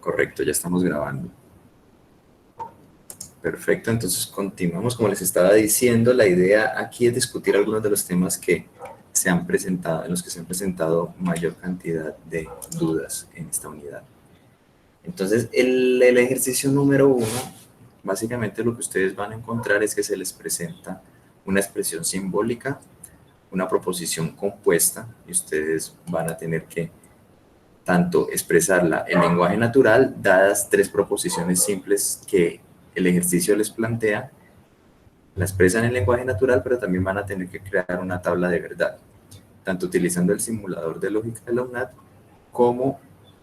Correcto, ya estamos grabando. Perfecto, entonces continuamos. Como les estaba diciendo, la idea aquí es discutir algunos de los temas que se han presentado, en los que se han presentado mayor cantidad de dudas en esta unidad. Entonces, el ejercicio número 1, básicamente lo que ustedes van a encontrar es que se les presenta una expresión simbólica, una proposición compuesta, y ustedes van a tener que tanto expresarla en lenguaje natural, dadas 3 proposiciones simples que el ejercicio les plantea, la expresan en lenguaje natural, pero también van a tener que crear una tabla de verdad, tanto utilizando el simulador de lógica de la UNAD, como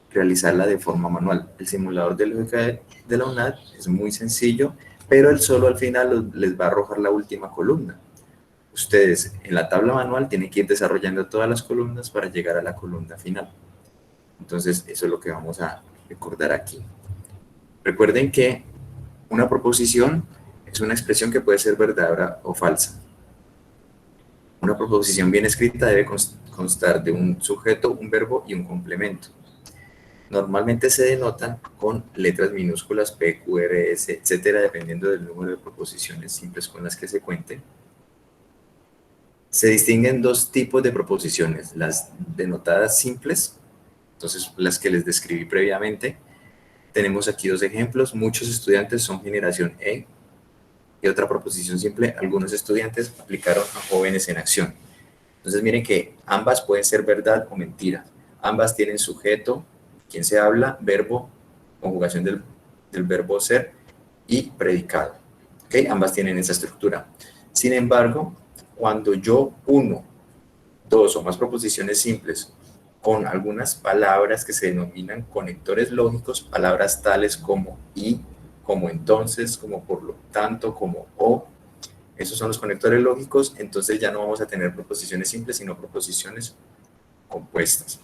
realizarla de forma manual. El simulador de lógica de la UNAD es muy sencillo, pero él solo al final les va a arrojar la última columna. Ustedes en la tabla manual tienen que ir desarrollando todas las columnas para llegar a la columna final. Entonces, eso es lo que vamos a recordar aquí. Recuerden que una proposición es una expresión que puede ser verdadera o falsa. Una proposición bien escrita debe constar de un sujeto, un verbo y un complemento. Normalmente se denotan con letras minúsculas P, Q, R, S, etcétera, dependiendo del número de proposiciones simples con las que se cuente. Se distinguen 2 tipos de proposiciones, las denotadas simples, entonces las que les describí previamente. Tenemos aquí 2 ejemplos. Muchos estudiantes son generación E. Y otra proposición simple, algunos estudiantes aplicaron a jóvenes en acción. Entonces miren que ambas pueden ser verdad o mentira. Ambas tienen sujeto, quien se habla, verbo, conjugación del verbo ser y predicado. ¿Okay? Ambas tienen esa estructura. Sin embargo, cuando yo uno, 2 o más proposiciones simples con algunas palabras que se denominan conectores lógicos, palabras tales como y, como entonces, como por lo tanto, como o, esos son los conectores lógicos, entonces ya no vamos a tener proposiciones simples, sino proposiciones compuestas.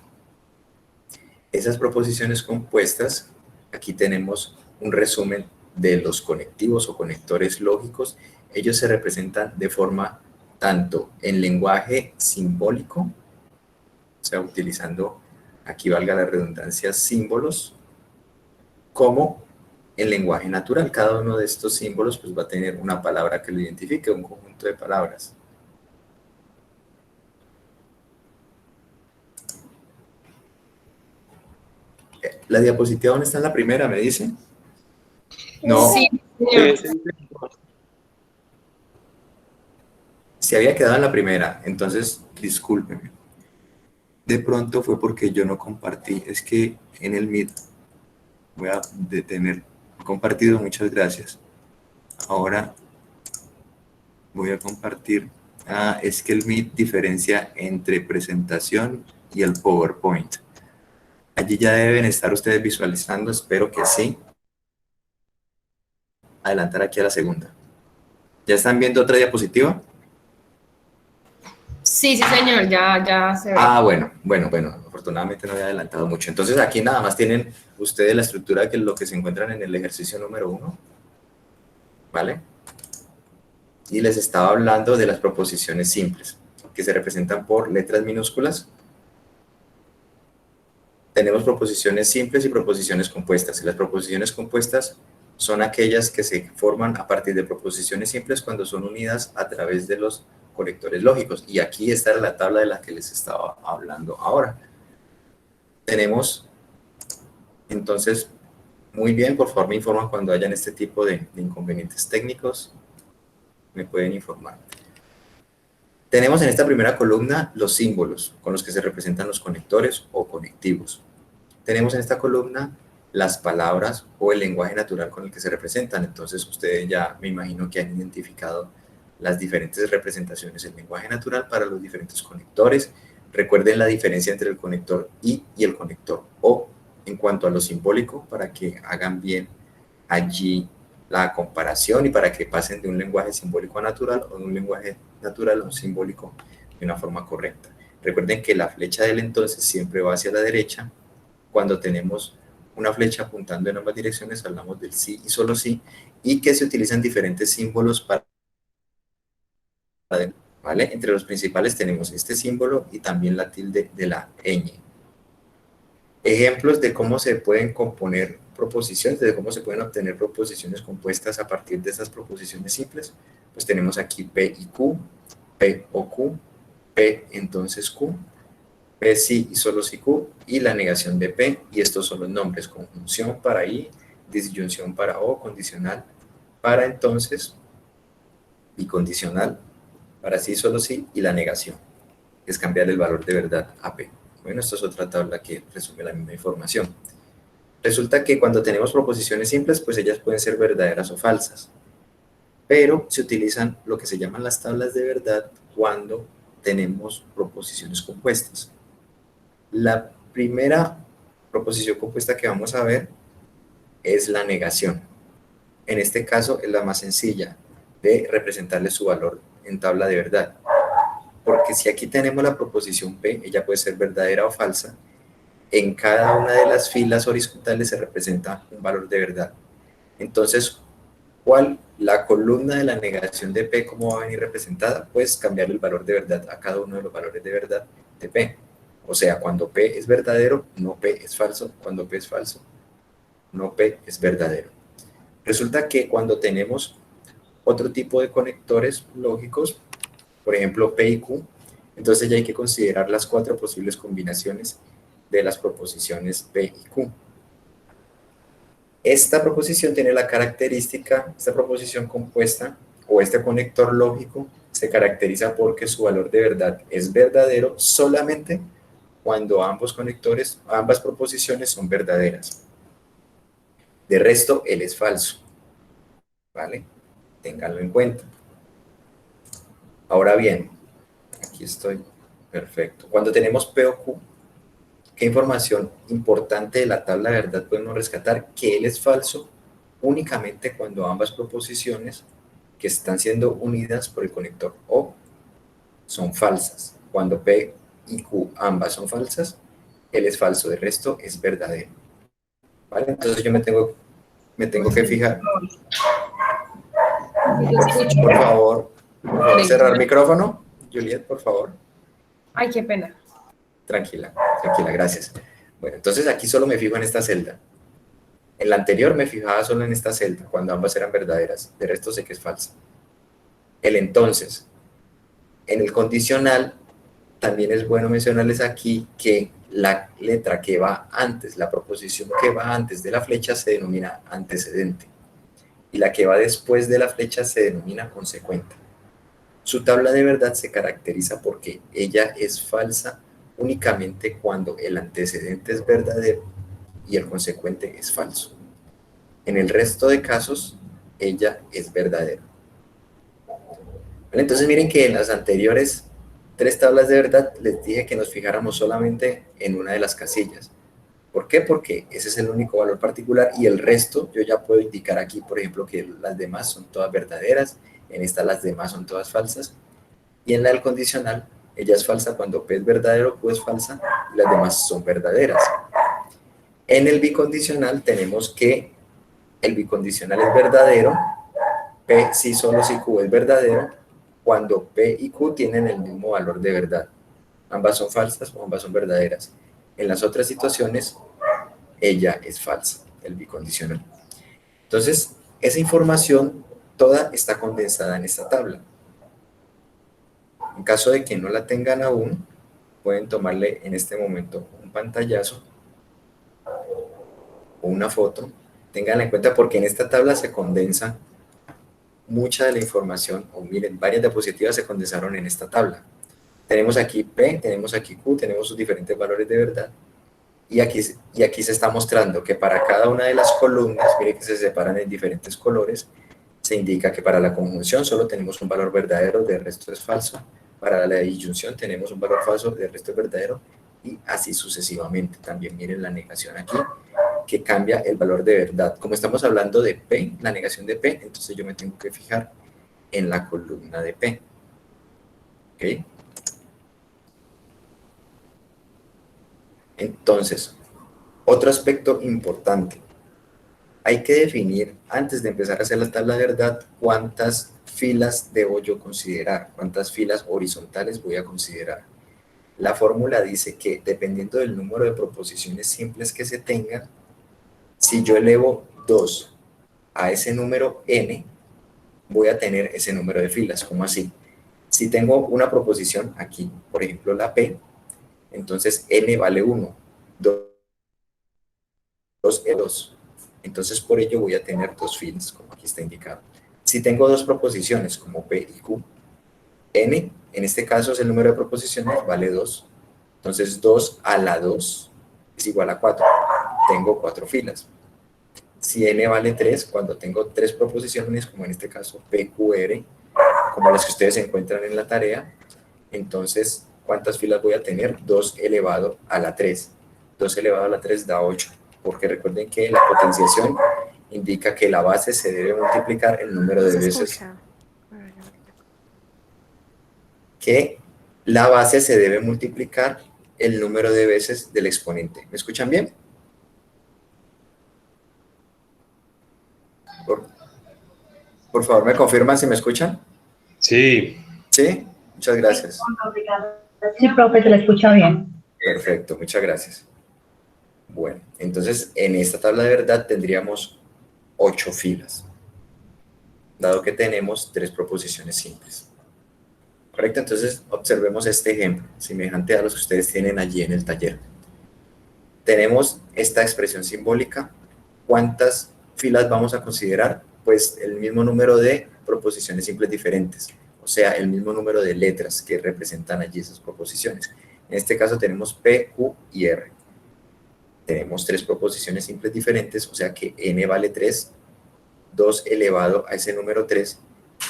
Esas proposiciones compuestas, aquí tenemos un resumen de los conectivos o conectores lógicos. Ellos se representan de forma tanto en lenguaje simbólico, o sea, utilizando, aquí valga la redundancia, símbolos, como en lenguaje natural. Cada uno de estos símbolos pues, va a tener una palabra que lo identifique, un conjunto de palabras. ¿La diapositiva dónde está en la primera, me dicen? No. Sí, señor. Se había quedado en la primera, entonces discúlpeme. De pronto fue porque yo no compartí, es que en el Meet voy a detener. Compartido, muchas gracias. Ahora voy a compartir. Es que el Meet diferencia entre presentación y el PowerPoint. Allí ya deben estar ustedes visualizando, espero que sí. Adelantar aquí a la segunda. ¿Ya están viendo otra diapositiva? Sí, señor, ya se ve. Bueno, afortunadamente no había adelantado mucho. Entonces aquí nada más tienen ustedes la estructura que lo que se encuentran en el ejercicio número 1, ¿vale? Y les estaba hablando de las proposiciones simples, que se representan por letras minúsculas. Tenemos proposiciones simples y proposiciones compuestas. Y las proposiciones compuestas son aquellas que se forman a partir de proposiciones simples cuando son unidas a través de los conectores lógicos. Y aquí está la tabla de la que les estaba hablando ahora. Tenemos, entonces, muy bien, por favor me informan cuando hayan este tipo de inconvenientes técnicos, me pueden informar. Tenemos en esta primera columna los símbolos con los que se representan los conectores o conectivos. Tenemos en esta columna las palabras o el lenguaje natural con el que se representan. Entonces ustedes ya me imagino que han identificado las diferentes representaciones en lenguaje natural para los diferentes conectores. Recuerden la diferencia entre el conector y el conector o en cuanto a lo simbólico para que hagan bien allí la comparación y para que pasen de un lenguaje simbólico a natural o de un lenguaje natural a un simbólico de una forma correcta. Recuerden que la flecha del entonces siempre va hacia la derecha. Cuando tenemos una flecha apuntando en ambas direcciones, hablamos del sí y solo sí, y que se utilizan diferentes símbolos para... ¿Vale? Entre los principales tenemos este símbolo y también la tilde de la ñ. Ejemplos de cómo se pueden componer proposiciones, de cómo se pueden obtener proposiciones compuestas a partir de esas proposiciones simples, pues tenemos aquí P y Q, P o Q, P entonces Q, P sí y solo si Q, y la negación de P, y estos son los nombres: conjunción para I, disyunción para O, condicional para entonces, bicondicional para sí, solo sí, y la negación, que es cambiar el valor de verdad a P. Bueno, esta es otra tabla que resume la misma información. Resulta que cuando tenemos proposiciones simples, pues ellas pueden ser verdaderas o falsas, pero se utilizan lo que se llaman las tablas de verdad cuando tenemos proposiciones compuestas. La primera proposición compuesta que vamos a ver es la negación. En este caso es la más sencilla de representarle su valor en tabla de verdad, porque si aquí tenemos la proposición P, ella puede ser verdadera o falsa. En cada una de las filas horizontales se representa un valor de verdad. Entonces, ¿cuál? La columna de la negación de P, ¿cómo va a venir representada? Pues cambiar el valor de verdad a cada uno de los valores de verdad de P. O sea, cuando P es verdadero, no P es falso. Cuando P es falso, no P es verdadero. Resulta que cuando tenemos otro tipo de conectores lógicos, por ejemplo P y Q, entonces ya hay que considerar las 4 posibles combinaciones de las proposiciones P y Q. Esta proposición tiene la característica, esta proposición compuesta o este conector lógico se caracteriza porque su valor de verdad es verdadero solamente cuando ambos conectores, ambas proposiciones son verdaderas. De resto, él es falso, ¿vale? Ténganlo en cuenta. Ahora bien, aquí estoy, perfecto. Cuando tenemos P o Q, ¿qué información importante de la tabla de verdad podemos rescatar? Que él es falso únicamente cuando ambas proposiciones que están siendo unidas por el conector O son falsas. Cuando P y Q ambas son falsas, él es falso, de resto es verdadero. ¿Vale? Entonces yo me tengo que fijar. Por favor, cerrar micrófono. Juliet, por favor. Ay, qué pena. Tranquila, tranquila, gracias. Bueno, entonces aquí solo me fijo en esta celda. En la anterior me fijaba solo en esta celda, cuando ambas eran verdaderas. De resto sé que es falsa. El entonces. En el condicional, también es bueno mencionarles aquí que la letra que va antes, la proposición que va antes de la flecha se denomina antecedente. Y la que va después de la flecha se denomina consecuente. Su tabla de verdad se caracteriza porque ella es falsa únicamente cuando el antecedente es verdadero y el consecuente es falso. En el resto de casos, ella es verdadera. Entonces miren que en las anteriores 3 tablas de verdad les dije que nos fijáramos solamente en una de las casillas. ¿Por qué? Porque ese es el único valor particular y el resto yo ya puedo indicar aquí, por ejemplo, que las demás son todas verdaderas, en esta las demás son todas falsas, y en la del condicional ella es falsa cuando P es verdadero, Q es falsa y las demás son verdaderas. En el bicondicional tenemos que el bicondicional es verdadero, P sí solo si Q es verdadero, cuando P y Q tienen el mismo valor de verdad. Ambas son falsas o ambas son verdaderas. En las otras situaciones, ella es falsa, el bicondicional. Entonces, esa información toda está condensada en esta tabla. En caso de que no la tengan aún, pueden tomarle en este momento un pantallazo o una foto. Ténganla en cuenta porque en esta tabla se condensa mucha de la información, o miren, varias diapositivas se condensaron en esta tabla. Tenemos aquí P, tenemos aquí Q, tenemos sus diferentes valores de verdad. Y aquí se está mostrando que para cada una de las columnas, miren que se separan en diferentes colores, se indica que para la conjunción solo tenemos un valor verdadero, del resto es falso. Para la disyunción tenemos un valor falso, del resto es verdadero. Y así sucesivamente. También miren la negación aquí, que cambia el valor de verdad. Como estamos hablando de P, la negación de P, entonces yo me tengo que fijar en la columna de P. ¿Ok? Entonces, otro aspecto importante. Hay que definir, antes de empezar a hacer la tabla de verdad, cuántas filas debo yo considerar, cuántas filas horizontales voy a considerar. La fórmula dice que dependiendo del número de proposiciones simples que se tengan, Si yo elevo 2 a ese número n, voy a tener ese número de filas. ¿Cómo así? Si tengo una proposición aquí, por ejemplo la P, entonces n vale 1, 2 es 2. Entonces por ello voy a tener dos filas, como aquí está indicado. Si tengo dos proposiciones, como P y Q, n, en este caso es el número de proposiciones, vale 2. Entonces 2 a la 2 es igual a 4. Tengo 4 filas. Si n vale 3, cuando tengo 3 proposiciones, como en este caso PQR, como las que ustedes encuentran en la tarea, entonces, ¿cuántas filas voy a tener? 2 elevado a la 3. 2 elevado a la 3 da 8, porque recuerden que la potenciación indica que la base se debe multiplicar el número de veces que la base se debe multiplicar el número de veces del exponente. ¿Me escuchan bien? Por favor, ¿me confirman si me escuchan? Sí. ¿Sí? Muchas gracias. Sí, profe, se le escucha bien. Perfecto, muchas gracias. Bueno, entonces en esta tabla de verdad tendríamos 8 filas, dado que tenemos 3 proposiciones simples. ¿Correcto? Entonces observemos este ejemplo, semejante a los que ustedes tienen allí en el taller. Tenemos esta expresión simbólica. ¿Cuántas filas vamos a considerar? Pues el mismo número de proposiciones simples diferentes, o sea, el mismo número de letras que representan allí esas proposiciones. En este caso tenemos P, Q y R. Tenemos 3 proposiciones simples diferentes, o sea que n vale 3, 2 elevado a ese número 3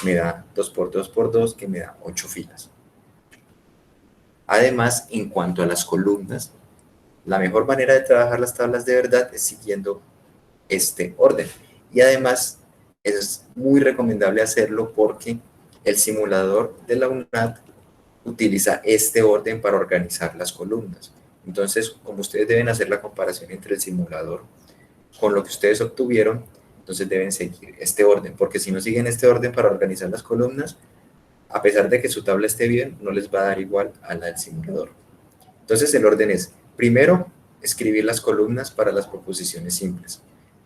me da 2 por 2 por 2, que me da 8 filas. Además, en cuanto a las columnas, la mejor manera de trabajar las tablas de verdad es siguiendo este orden. Y además, es muy recomendable hacerlo porque el simulador de la UNAD utiliza este orden para organizar las columnas. Entonces, como ustedes deben hacer la comparación entre el simulador con lo que ustedes obtuvieron, entonces deben seguir este orden, porque si no siguen este orden para organizar las columnas, a pesar de que su tabla esté bien, no les va a dar igual a la del simulador. Entonces el orden es, primero, escribir las columnas para las proposiciones simples.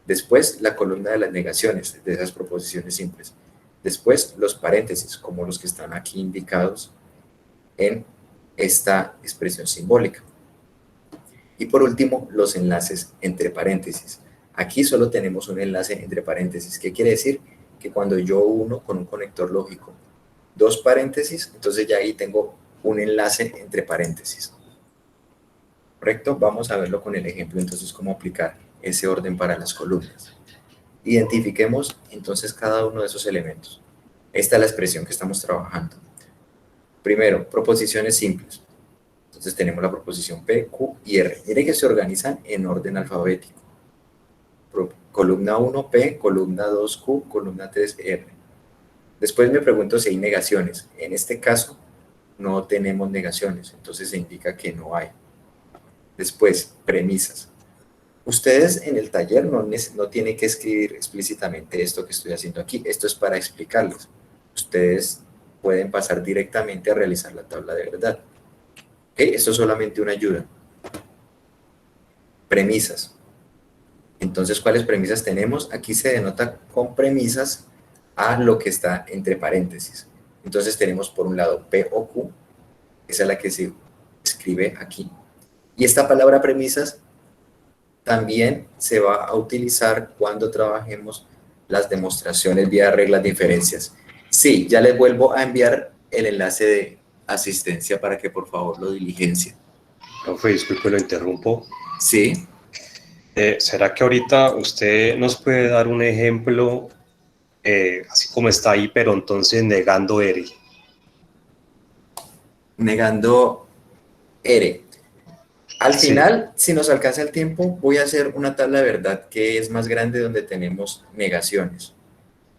Después, la columna de las negaciones de esas proposiciones simples. Después, los paréntesis, como los que están aquí indicados en esta expresión simbólica. Y por último, los enlaces entre paréntesis. Aquí solo tenemos un enlace entre paréntesis. ¿Qué quiere decir? Que cuando yo uno con un conector lógico 2 paréntesis, entonces ya ahí tengo un enlace entre paréntesis. ¿Correcto? Vamos a verlo con el ejemplo, entonces, cómo aplicar ese orden para las columnas. Identifiquemos entonces cada uno de esos elementos. Esta es la expresión que estamos trabajando. Primero, proposiciones simples. Entonces tenemos la proposición P, Q y R. Miren que se organizan en orden alfabético. Columna 1 P, columna 2 Q, columna 3 R. Después me pregunto si hay negaciones. En este caso no tenemos negaciones, entonces se indica que no hay. Después, premisas. Ustedes en el taller no tienen que escribir explícitamente esto que estoy haciendo aquí. Esto es para explicarles. Ustedes pueden pasar directamente a realizar la tabla de verdad. ¿Okay? Esto es solamente una ayuda. Premisas. Entonces, ¿cuáles premisas tenemos? Aquí se denota con premisas a lo que está entre paréntesis. Entonces tenemos por un lado P o Q, esa es la que se escribe aquí. Y esta palabra premisas también se va a utilizar cuando trabajemos las demostraciones vía reglas de inferencias. Sí, ya les vuelvo a enviar el enlace de asistencia para que por favor lo diligencien. Profe, disculpe, lo interrumpo. Sí. ¿Será que ahorita usted nos puede dar un ejemplo, así como está ahí, pero entonces negando R? Negando R. Al Sí. final, si nos alcanza el tiempo, voy a hacer una tabla de verdad que es más grande donde tenemos negaciones.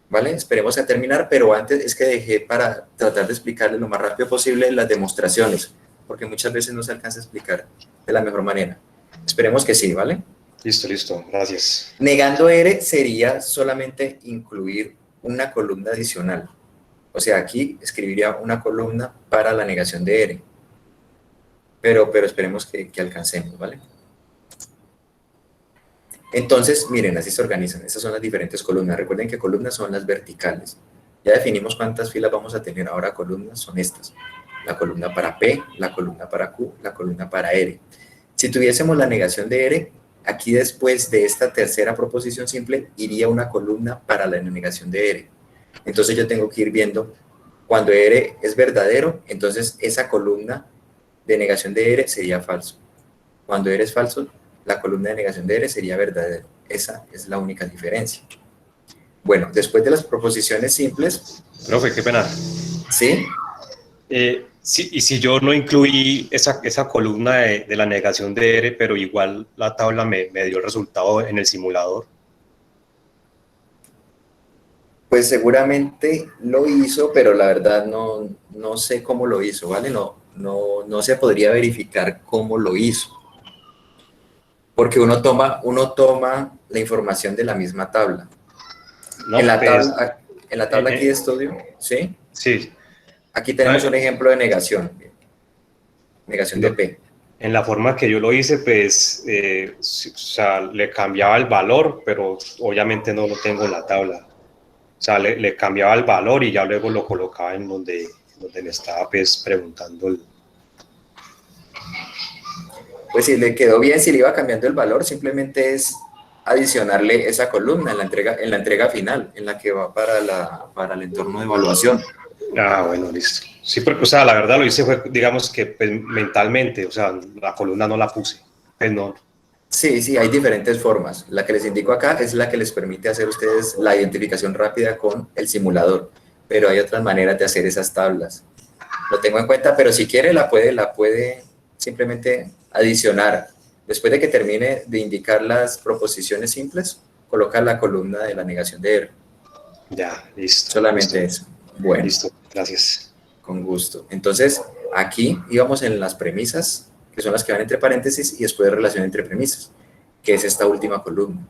¿Vale? Esperemos a terminar, pero antes es que dejé para tratar de explicarles lo más rápido posible las demostraciones, porque muchas veces no se alcanza a explicar de la mejor manera. Esperemos que sí, ¿vale? Listo, gracias. Negando R sería solamente incluir una columna adicional. O sea, aquí escribiría una columna para la negación de R. Pero esperemos que alcancemos, ¿vale? Entonces, miren, así se organizan. Estas son las diferentes columnas. Recuerden que columnas son las verticales. Ya definimos cuántas filas vamos a tener. Ahora columnas son estas. La columna para P, la columna para Q, la columna para R. Si tuviésemos la negación de R, aquí después de esta tercera proposición simple, iría una columna para la negación de R. Entonces yo tengo que ir viendo, cuando R es verdadero, entonces esa columna de negación de R sería falso. Cuando R es falso, la columna de negación de R sería verdadero. Esa es la única diferencia. Bueno, después de las proposiciones simples... Profe, qué pena. ¿Sí? Y si yo no incluí esa columna de la negación de R, pero igual la tabla me dio el resultado en el simulador. Pues seguramente lo hizo, pero la verdad no sé cómo lo hizo, ¿vale? No se podría verificar cómo lo hizo. Porque uno toma la información de la misma tabla. No, en la pues, tabla aquí de estudio, ¿sí? Sí. Aquí tenemos un ejemplo de negación de P. En la forma que yo lo hice, pues, o sea, le cambiaba el valor, pero obviamente no lo tengo en la tabla. O sea, le cambiaba el valor y ya luego lo colocaba en donde me estaba, pues, preguntando. Pues si le quedó bien, si le iba cambiando el valor, simplemente es adicionarle esa columna en la entrega final, en la que va para el entorno de evaluación. Ah, bueno, listo. Sí, porque, o sea, la verdad lo hice fue, digamos que pues, mentalmente, o sea, la columna no la puse, pues no. Sí, hay diferentes formas. La que les indico acá es la que les permite hacer ustedes la identificación rápida con el simulador, pero hay otras maneras de hacer esas tablas. Lo tengo en cuenta, pero si quiere la puede simplemente adicionar. Después de que termine de indicar las proposiciones simples, coloca la columna de la negación de R. Ya, listo. Solamente listo. eso. Bueno. Listo, gracias. Con gusto. Entonces, aquí íbamos en las premisas, que son las que van entre paréntesis, y después de relación entre premisas, que es esta última columna.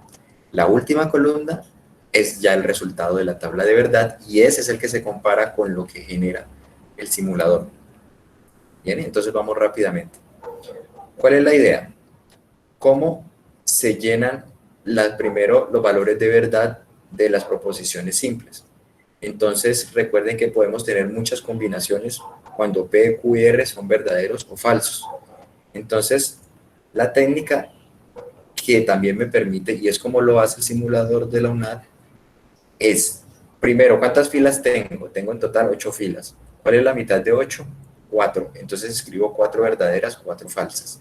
La última columna es ya el resultado de la tabla de verdad, y ese es el que se compara con lo que genera el simulador. Bien, entonces vamos rápidamente. ¿Cuál es la idea? ¿Cómo se llenan primero los valores de verdad de las proposiciones simples? Entonces, recuerden que podemos tener muchas combinaciones cuando P, Q y R son verdaderos o falsos. Entonces, la técnica que también me permite, y es como lo hace el simulador de la UNAD, es, primero, ¿cuántas filas tengo? Tengo en total 8 filas. ¿Cuál es la mitad de 8? 4. Entonces escribo 4 verdaderas, 4 falsas.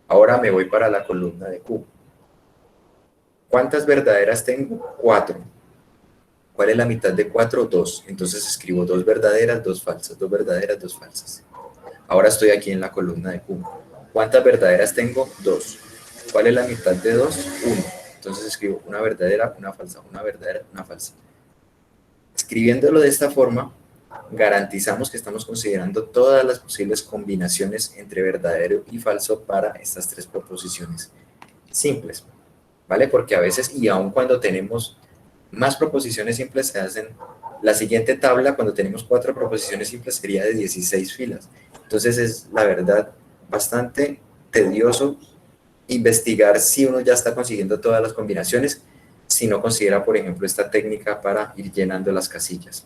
Ahora me voy para la columna de Q. ¿Cuántas verdaderas tengo? 4. ¿Cuál es la mitad de 4? 2. Entonces escribo 2 verdaderas, 2 falsas, 2 verdaderas, 2 falsas. Ahora estoy aquí en la columna de Q. ¿Cuántas verdaderas tengo? 2. ¿Cuál es la mitad de 2? 1. Entonces escribo una verdadera, una falsa, una verdadera, una falsa. Escribiéndolo de esta forma, garantizamos que estamos considerando todas las posibles combinaciones entre verdadero y falso para estas 3 proposiciones simples, ¿vale? Porque a veces, y aun cuando tenemos más proposiciones simples, se hacen, la siguiente tabla, cuando tenemos 4 proposiciones simples, sería de 16 filas. Entonces es, la verdad, bastante tedioso investigar si uno ya está consiguiendo todas las combinaciones, si no considera, por ejemplo, esta técnica para ir llenando las casillas.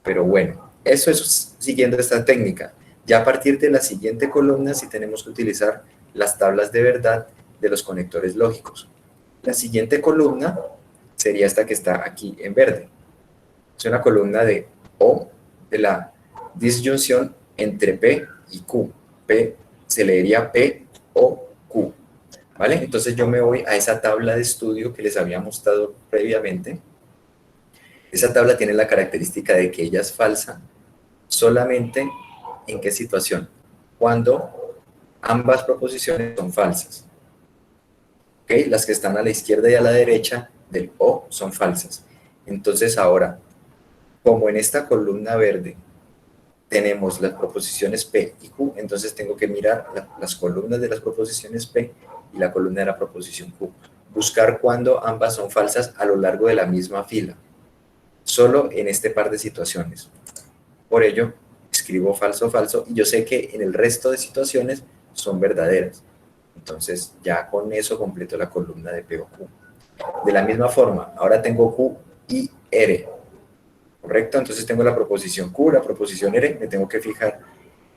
Pero bueno, eso es siguiendo esta técnica. Ya a partir de la siguiente columna sí tenemos que utilizar las tablas de verdad de los conectores lógicos. La siguiente columna sería esta que está aquí en verde. Es una columna de O, de la disyunción entre P y Q. P se leería P o Q. ¿Vale? Entonces yo me voy a esa tabla de estudio que les había mostrado previamente. Esa tabla tiene la característica de que ella es falsa solamente ¿en qué situación? Cuando ambas proposiciones son falsas. ¿Okay? Las que están a la izquierda y a la derecha del O son falsas. Entonces ahora, como en esta columna verde tenemos las proposiciones P y Q, entonces tengo que mirar las columnas de las proposiciones P y la columna de la proposición Q. Buscar cuando ambas son falsas a lo largo de la misma fila. Solo en este par de situaciones. Por ello, escribo falso, falso, y yo sé que en el resto de situaciones son verdaderas. Entonces ya con eso completo la columna de P o Q. De la misma forma, ahora tengo Q y R, ¿correcto? Entonces tengo la proposición Q, la proposición R, me tengo que fijar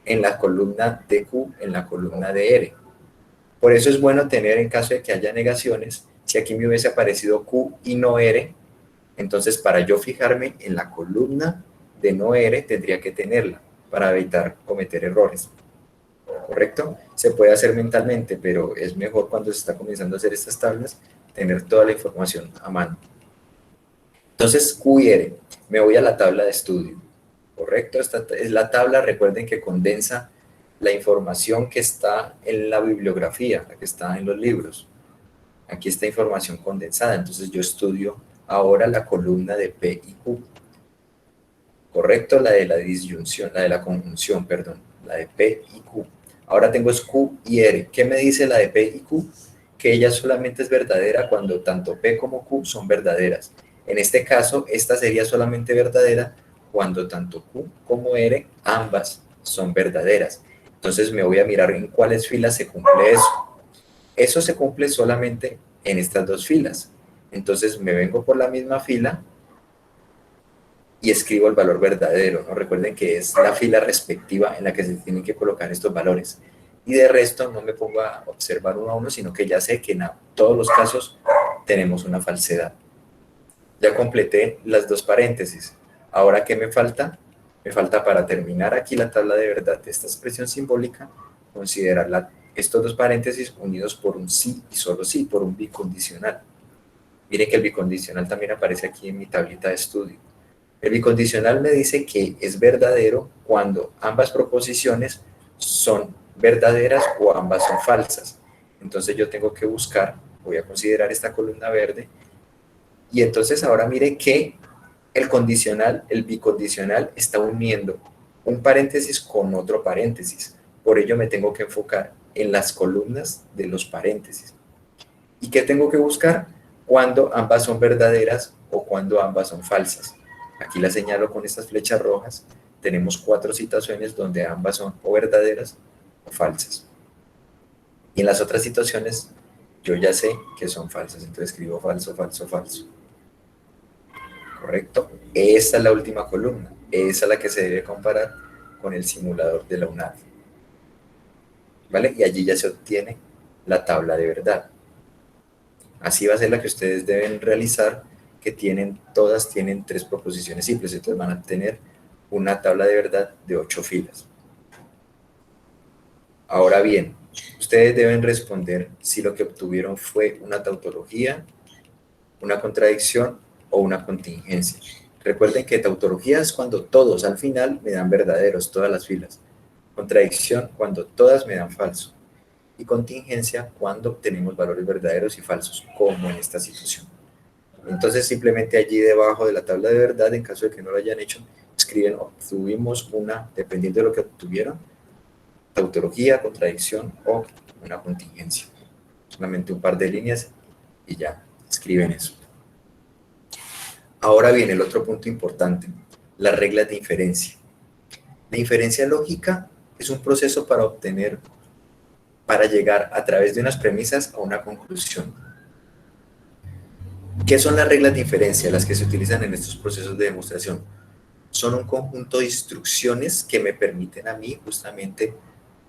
en la columna de Q, en la columna de R. Por eso es bueno tener, en caso de que haya negaciones, si aquí me hubiese aparecido Q y no R, entonces para yo fijarme en la columna de no R, tendría que tenerla para evitar cometer errores. ¿Correcto? Se puede hacer mentalmente, pero es mejor cuando se está comenzando a hacer estas tablas, tener toda la información a mano. Entonces, Q y R, me voy a la tabla de estudio, ¿correcto? Esta es la tabla, recuerden que condensa la información que está en la bibliografía, la que está en los libros. Aquí está información condensada, entonces yo estudio ahora la columna de P y Q, ¿correcto? La de la disyunción, la de la conjunción, perdón, la de P y Q. Ahora tengo es Q y R. ¿Qué me dice la de P y Q? Que ella solamente es verdadera cuando tanto P como Q son verdaderas. En este caso, esta sería solamente verdadera cuando tanto Q como R, ambas son verdaderas. Entonces me voy a mirar en cuáles filas se cumple eso. Eso se cumple solamente en estas dos filas. Entonces me vengo por la misma fila y escribo el valor verdadero, ¿no? Recuerden que es la fila respectiva en la que se tienen que colocar estos valores. Y de resto no me pongo a observar uno a uno, sino que ya sé que en todos los casos tenemos una falsedad. Ya completé las dos paréntesis. Ahora, ¿qué me falta? Me falta para terminar aquí la tabla de verdad de esta expresión simbólica, considerar estos dos paréntesis unidos por un sí y solo sí, por un bicondicional. Miren que el bicondicional también aparece aquí en mi tablita de estudio. El bicondicional me dice que es verdadero cuando ambas proposiciones son verdaderas o ambas son falsas. Entonces yo tengo que buscar, voy a considerar esta columna verde, y entonces ahora mire que el condicional, el bicondicional está uniendo un paréntesis con otro paréntesis. Por ello me tengo que enfocar en las columnas de los paréntesis. ¿Y qué tengo que buscar? Cuando ambas son verdaderas o cuando ambas son falsas. Aquí la señalo con estas flechas rojas. Tenemos 4 situaciones donde ambas son o verdaderas o falsas. Y en las otras situaciones yo ya sé que son falsas. Entonces escribo falso, falso, falso. ¿Correcto? Esta es la última columna. Esa es la que se debe comparar con el simulador de la UNAV. ¿Vale? Y allí ya se obtiene la tabla de verdad. Así va a ser la que ustedes deben realizar, que todas tienen 3 proposiciones simples, entonces van a tener una tabla de verdad de 8 filas. Ahora bien, ustedes deben responder si lo que obtuvieron fue una tautología, una contradicción o una contingencia. Recuerden que tautología es cuando todos al final me dan verdaderos, todas las filas. Contradicción cuando todas me dan falso. Y contingencia cuando obtenemos valores verdaderos y falsos, como en esta situación. Entonces simplemente allí debajo de la tabla de verdad, en caso de que no lo hayan hecho, escriben obtuvimos una, dependiendo de lo que obtuvieron, tautología, contradicción o una contingencia. Solamente un par de líneas y ya escriben eso. Ahora viene el otro punto importante, las reglas de inferencia. La inferencia lógica es un proceso para llegar a través de unas premisas a una conclusión. ¿Qué son las reglas de inferencia? Las que se utilizan en estos procesos de demostración. Son un conjunto de instrucciones que me permiten a mí justamente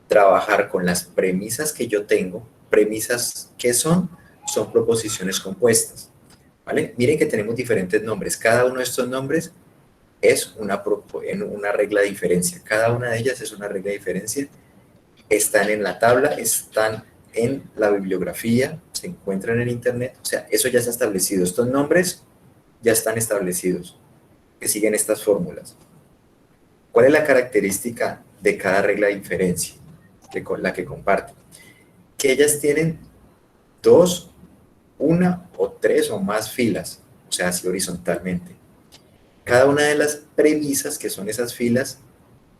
trabajar con las premisas que yo tengo. Premisas, ¿qué son? Son proposiciones compuestas. ¿Vale? Miren que tenemos diferentes nombres. Cada uno de estos nombres es una regla de diferencia. Cada una de ellas es una regla de diferencia. Están en la tabla, están en la bibliografía, se encuentran en internet, o sea, eso ya está establecido. Estos nombres ya están establecidos, que siguen estas fórmulas. ¿Cuál es la característica de cada regla de inferencia? La que comparten. Que ellas tienen 2, 1 o 3 o más filas, o sea, así horizontalmente. Cada una de las premisas, que son esas filas,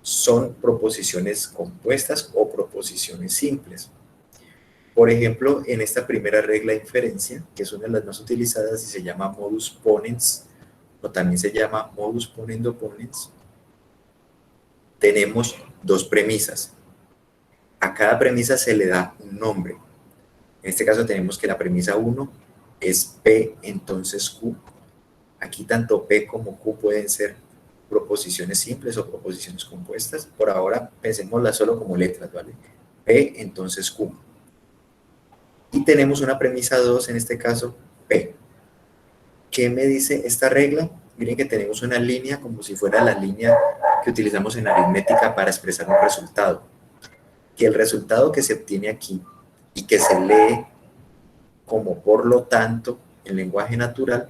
son proposiciones compuestas o proposiciones simples. Por ejemplo, en esta primera regla de inferencia, que es una de las más utilizadas y se llama modus ponens, o también se llama modus ponendo ponens, tenemos 2 premisas. A cada premisa se le da un nombre. En este caso tenemos que la premisa 1 es P, entonces Q. Aquí tanto P como Q pueden ser proposiciones simples o proposiciones compuestas. Por ahora pensémoslas solo como letras, ¿vale? P, entonces Q. Y tenemos una premisa 2, en este caso P. ¿Qué me dice esta regla? Miren que tenemos una línea como si fuera la línea que utilizamos en aritmética para expresar un resultado. Que el resultado que se obtiene aquí y que se lee como por lo tanto en lenguaje natural,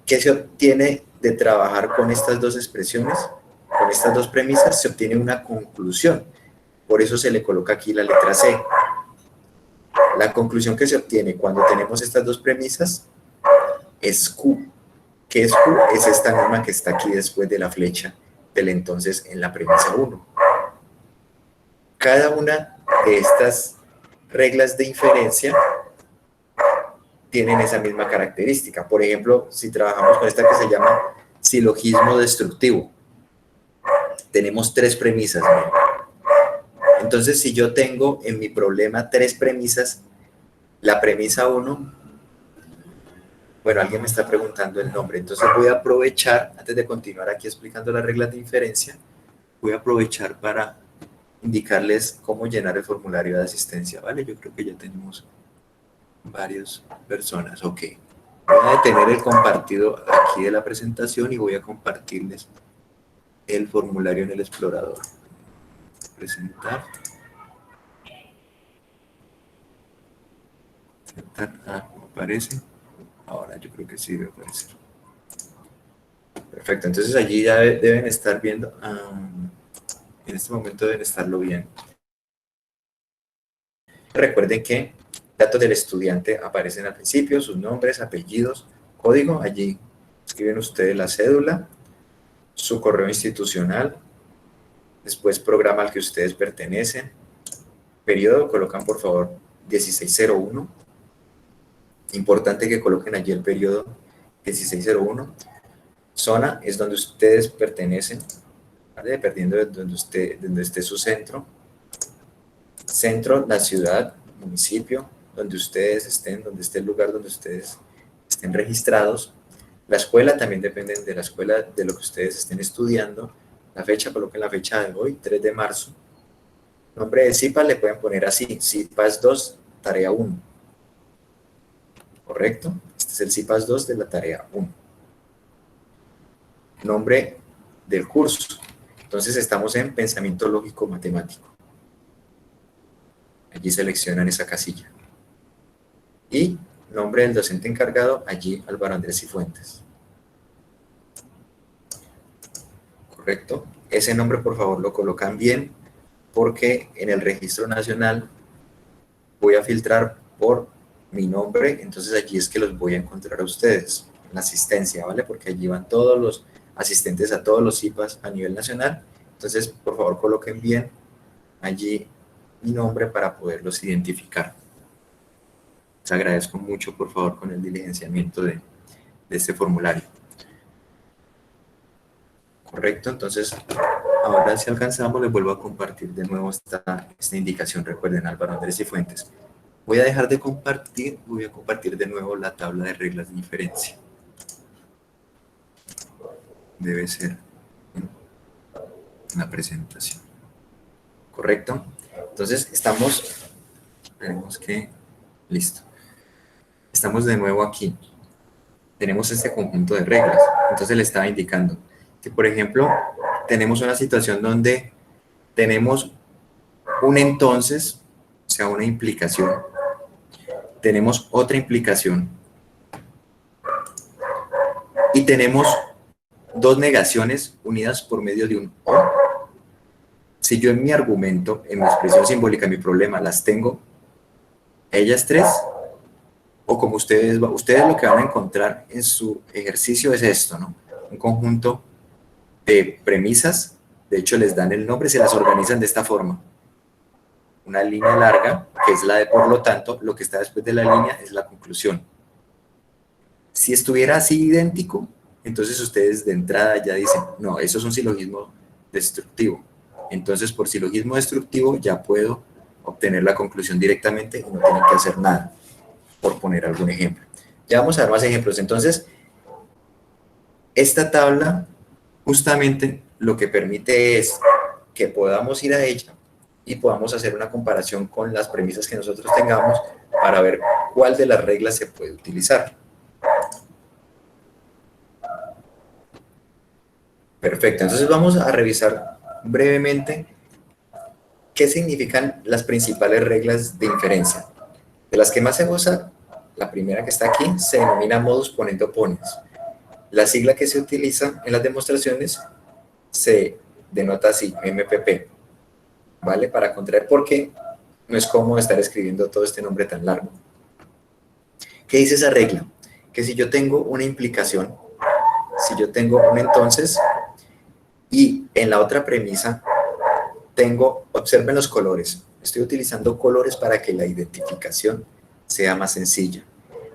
¿qué se obtiene de trabajar con estas dos expresiones? Con estas dos premisas se obtiene una conclusión. Por eso se le coloca aquí la letra C. La conclusión que se obtiene cuando tenemos estas dos premisas es Q. ¿Qué es Q? Es esta misma que está aquí después de la flecha del entonces en la premisa 1. Cada una de estas reglas de inferencia tienen esa misma característica. Por ejemplo, si trabajamos con esta que se llama silogismo destructivo, tenemos 3 premisas. ¿No? Entonces, si yo tengo en mi problema 3 premisas, la premisa 1, bueno, alguien me está preguntando el nombre, entonces voy a aprovechar, antes de continuar aquí explicando las reglas de inferencia, voy a aprovechar para indicarles cómo llenar el formulario de asistencia, ¿vale? Yo creo que ya tenemos varias personas, ok. Voy a detener el compartido aquí de la presentación y voy a compartirles el formulario en el explorador. Presentar. ¿No aparece? Ahora yo creo que sí debe aparecer. Perfecto, entonces allí ya deben estar viendo, en este momento deben estarlo viendo. Recuerden que datos del estudiante aparecen al principio, sus nombres, apellidos, código, allí escriben ustedes la cédula, su correo institucional, después programa al que ustedes pertenecen, periodo, colocan por favor 1601, importante que coloquen allí el periodo 1601, zona es donde ustedes pertenecen, ¿vale? Dependiendo de donde esté su centro, la ciudad, municipio, donde ustedes estén, donde esté el lugar donde ustedes estén registrados. La escuela también depende de la escuela, de lo que ustedes estén estudiando. La fecha, coloquen la fecha de hoy, 3 de marzo. Nombre de CIPAS le pueden poner así, CIPAS 2, tarea 1. ¿Correcto? Este es el CIPAS 2 de la tarea 1. Nombre del curso. Entonces estamos en pensamiento lógico matemático. Allí seleccionan esa casilla. Y nombre del docente encargado, allí Álvaro Andrés Cifuentes. ¿Correcto? Ese nombre por favor lo colocan bien, porque en el registro nacional voy a filtrar por mi nombre, entonces allí es que los voy a encontrar a ustedes, en la asistencia, ¿vale? Porque allí van todos los asistentes a todos los CIPAS a nivel nacional, entonces por favor coloquen bien allí mi nombre para poderlos identificar. Les agradezco mucho, por favor, con el diligenciamiento de este formulario. Correcto, entonces, ahora si alcanzamos, les vuelvo a compartir de nuevo esta indicación. Recuerden, Álvaro Andrés Cifuentes. Voy a dejar de compartir, voy a compartir de nuevo la tabla de reglas de inferencia. Debe ser en la presentación. ¿Correcto? Entonces, veremos que, listo. Estamos de nuevo aquí. Tenemos este conjunto de reglas. Entonces, le estaba indicando que, por ejemplo, tenemos una situación donde tenemos un entonces, o sea, una implicación. Tenemos otra implicación. Y tenemos 2 negaciones unidas por medio de un o. Si yo en mi argumento, en mi expresión simbólica, en mi problema, las tengo, ellas 3, o como ustedes lo que van a encontrar en su ejercicio es esto, ¿no? Un conjunto de premisas, de hecho les dan el nombre, se las organizan de esta forma. Una línea larga, que es la de por lo tanto, lo que está después de la línea es la conclusión. Si estuviera así idéntico, entonces ustedes de entrada ya dicen, no, eso es un silogismo destructivo. Entonces por silogismo destructivo ya puedo obtener la conclusión directamente y no tienen que hacer nada, por poner algún ejemplo. Ya vamos a dar más ejemplos. Entonces, esta tabla justamente lo que permite es que podamos ir a ella y podamos hacer una comparación con las premisas que nosotros tengamos para ver cuál de las reglas se puede utilizar. Perfecto, entonces vamos a revisar brevemente qué significan las principales reglas de inferencia. De las que más se usa, la primera que está aquí se denomina modus ponendo ponens. La sigla que se utiliza en las demostraciones se denota así, MPP, ¿vale? Para contraer porque no es cómodo estar escribiendo todo este nombre tan largo. ¿Qué dice esa regla? Que si yo tengo una implicación, si yo tengo un entonces, y en la otra premisa tengo, observen los colores, estoy utilizando colores para que la identificación sea más sencilla.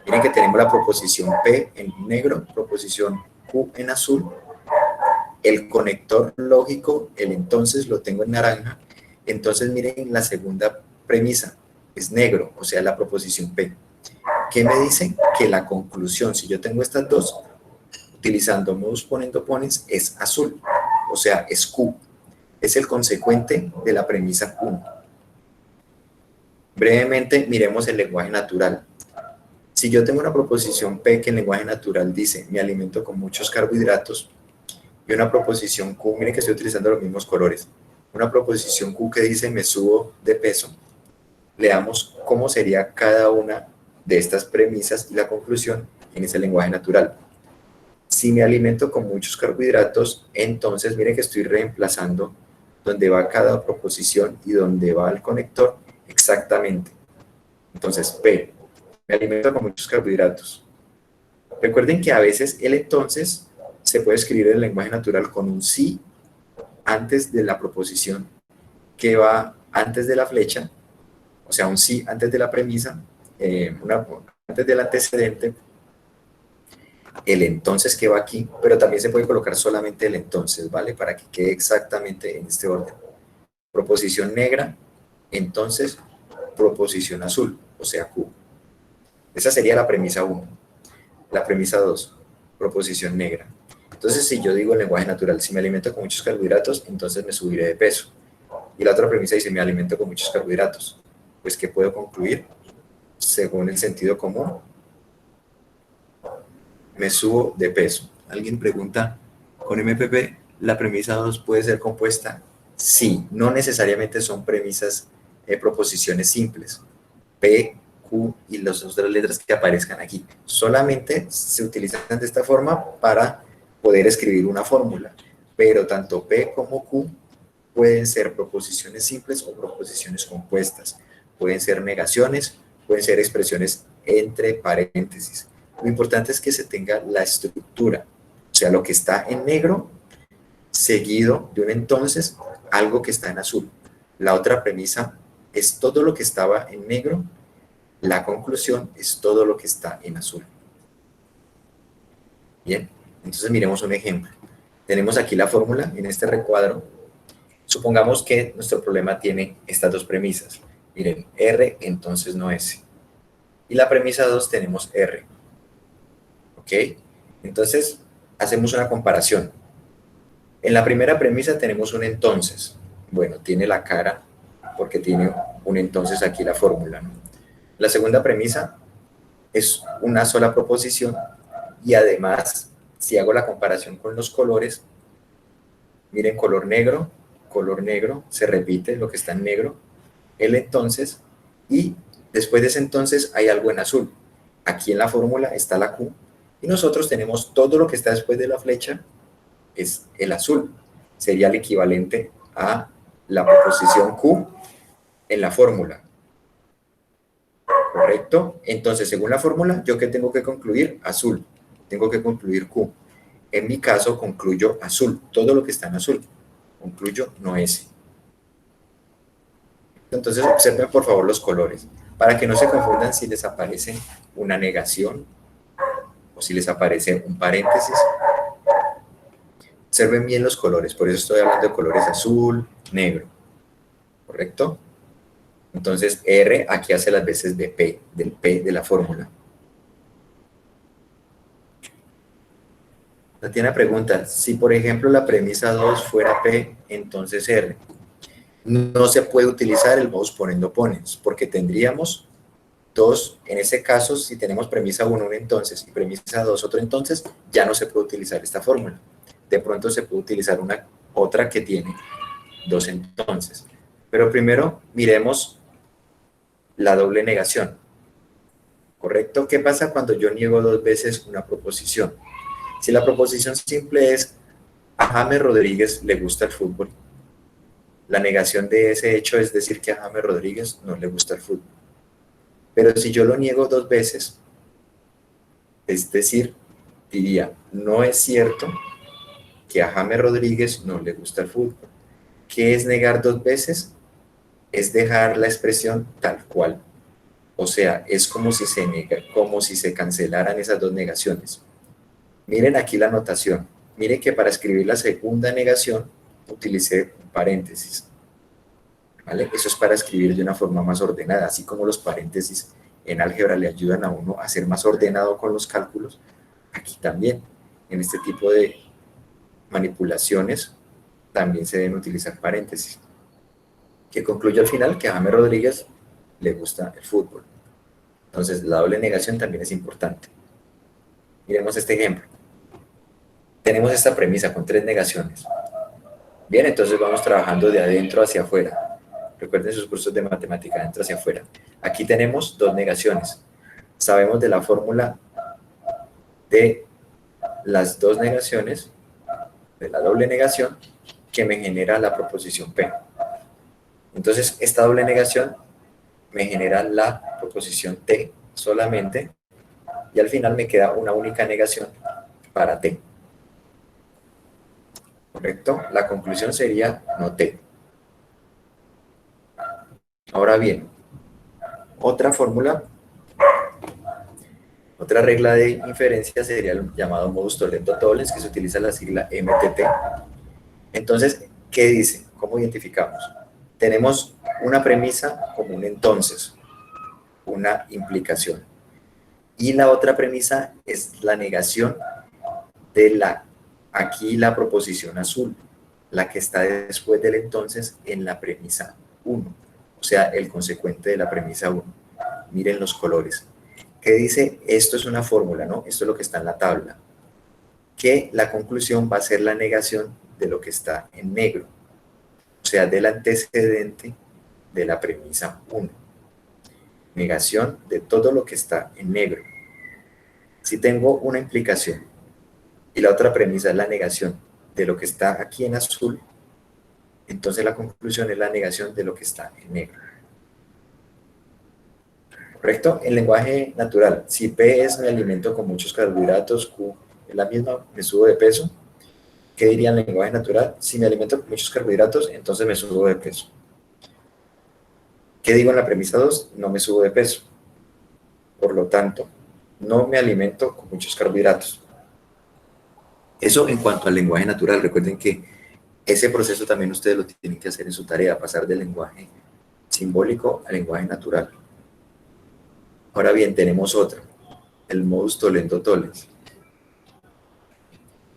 Miren que tenemos la proposición P en negro, proposición Q en azul, el conector lógico, el entonces lo tengo en naranja, entonces miren la segunda premisa, es negro, o sea la proposición P. ¿Qué me dice? Que la conclusión, si yo tengo estas dos, utilizando modus ponendo ponens, es azul, o sea, es Q, es el consecuente de la premisa 1. Brevemente, miremos el lenguaje natural. Si yo tengo una proposición P que en lenguaje natural dice, me alimento con muchos carbohidratos, y una proposición Q, miren que estoy utilizando los mismos colores, una proposición Q que dice, me subo de peso, leamos cómo sería cada una de estas premisas y la conclusión en ese lenguaje natural. Si me alimento con muchos carbohidratos, entonces miren que estoy reemplazando donde va cada proposición y donde va el conector exactamente. Entonces, P, me alimento con muchos carbohidratos. Recuerden que a veces el entonces se puede escribir en el lenguaje natural con un sí antes de la proposición que va antes de la flecha, o sea, un sí antes de la premisa, antes del antecedente, el entonces que va aquí, pero también se puede colocar solamente el entonces, ¿vale? Para que quede exactamente en este orden. Proposición negra, entonces proposición azul, o sea, Q. Esa sería la premisa 1. La premisa 2, proposición negra. Entonces, si yo digo en lenguaje natural, si me alimento con muchos carbohidratos, entonces me subiré de peso. Y la otra premisa dice, me alimento con muchos carbohidratos. Pues, ¿qué puedo concluir? Según el sentido común, me subo de peso. ¿Alguien pregunta, con MPP, la premisa 2 puede ser compuesta? Sí, no necesariamente son premisas, proposiciones simples. P, Q y las otras letras que aparezcan aquí. Solamente se utilizan de esta forma para poder escribir una fórmula. Pero tanto P como Q pueden ser proposiciones simples o proposiciones compuestas. Pueden ser negaciones, pueden ser expresiones entre paréntesis. Lo importante es que se tenga la estructura, o sea, lo que está en negro, seguido de un entonces, algo que está en azul. La otra premisa es todo lo que estaba en negro, la conclusión es todo lo que está en azul. Bien, entonces miremos un ejemplo. Tenemos aquí la fórmula en este recuadro. Supongamos que nuestro problema tiene estas dos premisas. Miren, R, entonces no S. Y la premisa 2 tenemos R. ¿Ok? Entonces, hacemos una comparación. En la primera premisa tenemos un entonces. Bueno, tiene la cara porque tiene un entonces aquí la fórmula, ¿no? La segunda premisa es una sola proposición y además, si hago la comparación con los colores, miren, color negro, se repite lo que está en negro, el entonces, y después de ese entonces hay algo en azul. Aquí en la fórmula está la Q, y nosotros tenemos todo lo que está después de la flecha, es el azul. Sería el equivalente a la proposición Q en la fórmula. ¿Correcto? Entonces, según la fórmula, ¿yo qué tengo que concluir? Azul. Tengo que concluir Q. En mi caso, concluyo azul. Todo lo que está en azul. Concluyo no S. Entonces, observen por favor los colores. Para que no se confundan si les aparece una negación o si les aparece un paréntesis. Observen bien los colores. Por eso estoy hablando de colores azul, negro. ¿Correcto? Entonces R aquí hace las veces de P, del P de la fórmula. Tiene una pregunta, si por ejemplo la premisa 2 fuera P, entonces R. No se puede utilizar el modus ponendo ponens, porque tendríamos dos, en ese caso, si tenemos premisa 1 un entonces y premisa 2 otro entonces, ya no se puede utilizar esta fórmula. De pronto se puede utilizar otra que tiene dos entonces. Pero primero miremos la doble negación. ¿Correcto? ¿Qué pasa cuando yo niego dos veces una proposición? Si la proposición simple es a James Rodríguez le gusta el fútbol, la negación de ese hecho es decir que a James Rodríguez no le gusta el fútbol. Pero si yo lo niego dos veces, es decir, diría, no es cierto que a James Rodríguez no le gusta el fútbol. ¿Qué es negar dos veces? Es dejar la expresión tal cual. O sea, es como si se cancelaran esas dos negaciones. Miren aquí la notación. Miren que para escribir la segunda negación utilicé un paréntesis. ¿Vale? Eso es para escribir de una forma más ordenada, así como los paréntesis en álgebra le ayudan a uno a ser más ordenado con los cálculos. Aquí también, en este tipo de manipulaciones, también se deben utilizar paréntesis. Que concluye al final que a James Rodríguez le gusta el fútbol. Entonces, la doble negación también es importante. Miremos este ejemplo. Tenemos esta premisa con tres negaciones. Bien, entonces vamos trabajando de adentro hacia afuera. Recuerden sus cursos de matemática, de adentro hacia afuera. Aquí tenemos dos negaciones. Sabemos de la fórmula de las dos negaciones, de la doble negación, que me genera la proposición P. Entonces, esta doble negación me genera la proposición T solamente, y al final me queda una única negación para T. ¿Correcto? La conclusión sería no T. Ahora bien, otra fórmula, otra regla de inferencia sería el llamado modus tollens, que se utiliza la sigla MTT. Entonces, ¿qué dice? ¿Cómo identificamos? Tenemos una premisa como un entonces, una implicación. Y la otra premisa es la negación de aquí la proposición azul, la que está después del entonces en la premisa 1, o sea, el consecuente de la premisa 1. Miren los colores. ¿Qué dice? Esto es una fórmula, ¿no? Esto es lo que está en la tabla. Que la conclusión va a ser la negación de lo que está en negro, o sea, del antecedente de la premisa 1. Negación de todo lo que está en negro. Si tengo una implicación y la otra premisa es la negación de lo que está aquí en azul, entonces la conclusión es la negación de lo que está en negro. ¿Correcto? En lenguaje natural, si P es mi alimento con muchos carbohidratos, Q es la misma, me subo de peso. ¿Qué diría en lenguaje natural? Si me alimento con muchos carbohidratos, entonces me subo de peso. ¿Qué digo en la premisa 2? No me subo de peso. Por lo tanto, no me alimento con muchos carbohidratos. Eso en cuanto al lenguaje natural. Recuerden que ese proceso también ustedes lo tienen que hacer en su tarea, pasar del lenguaje simbólico al lenguaje natural. Ahora bien, tenemos otra, el modus tollens.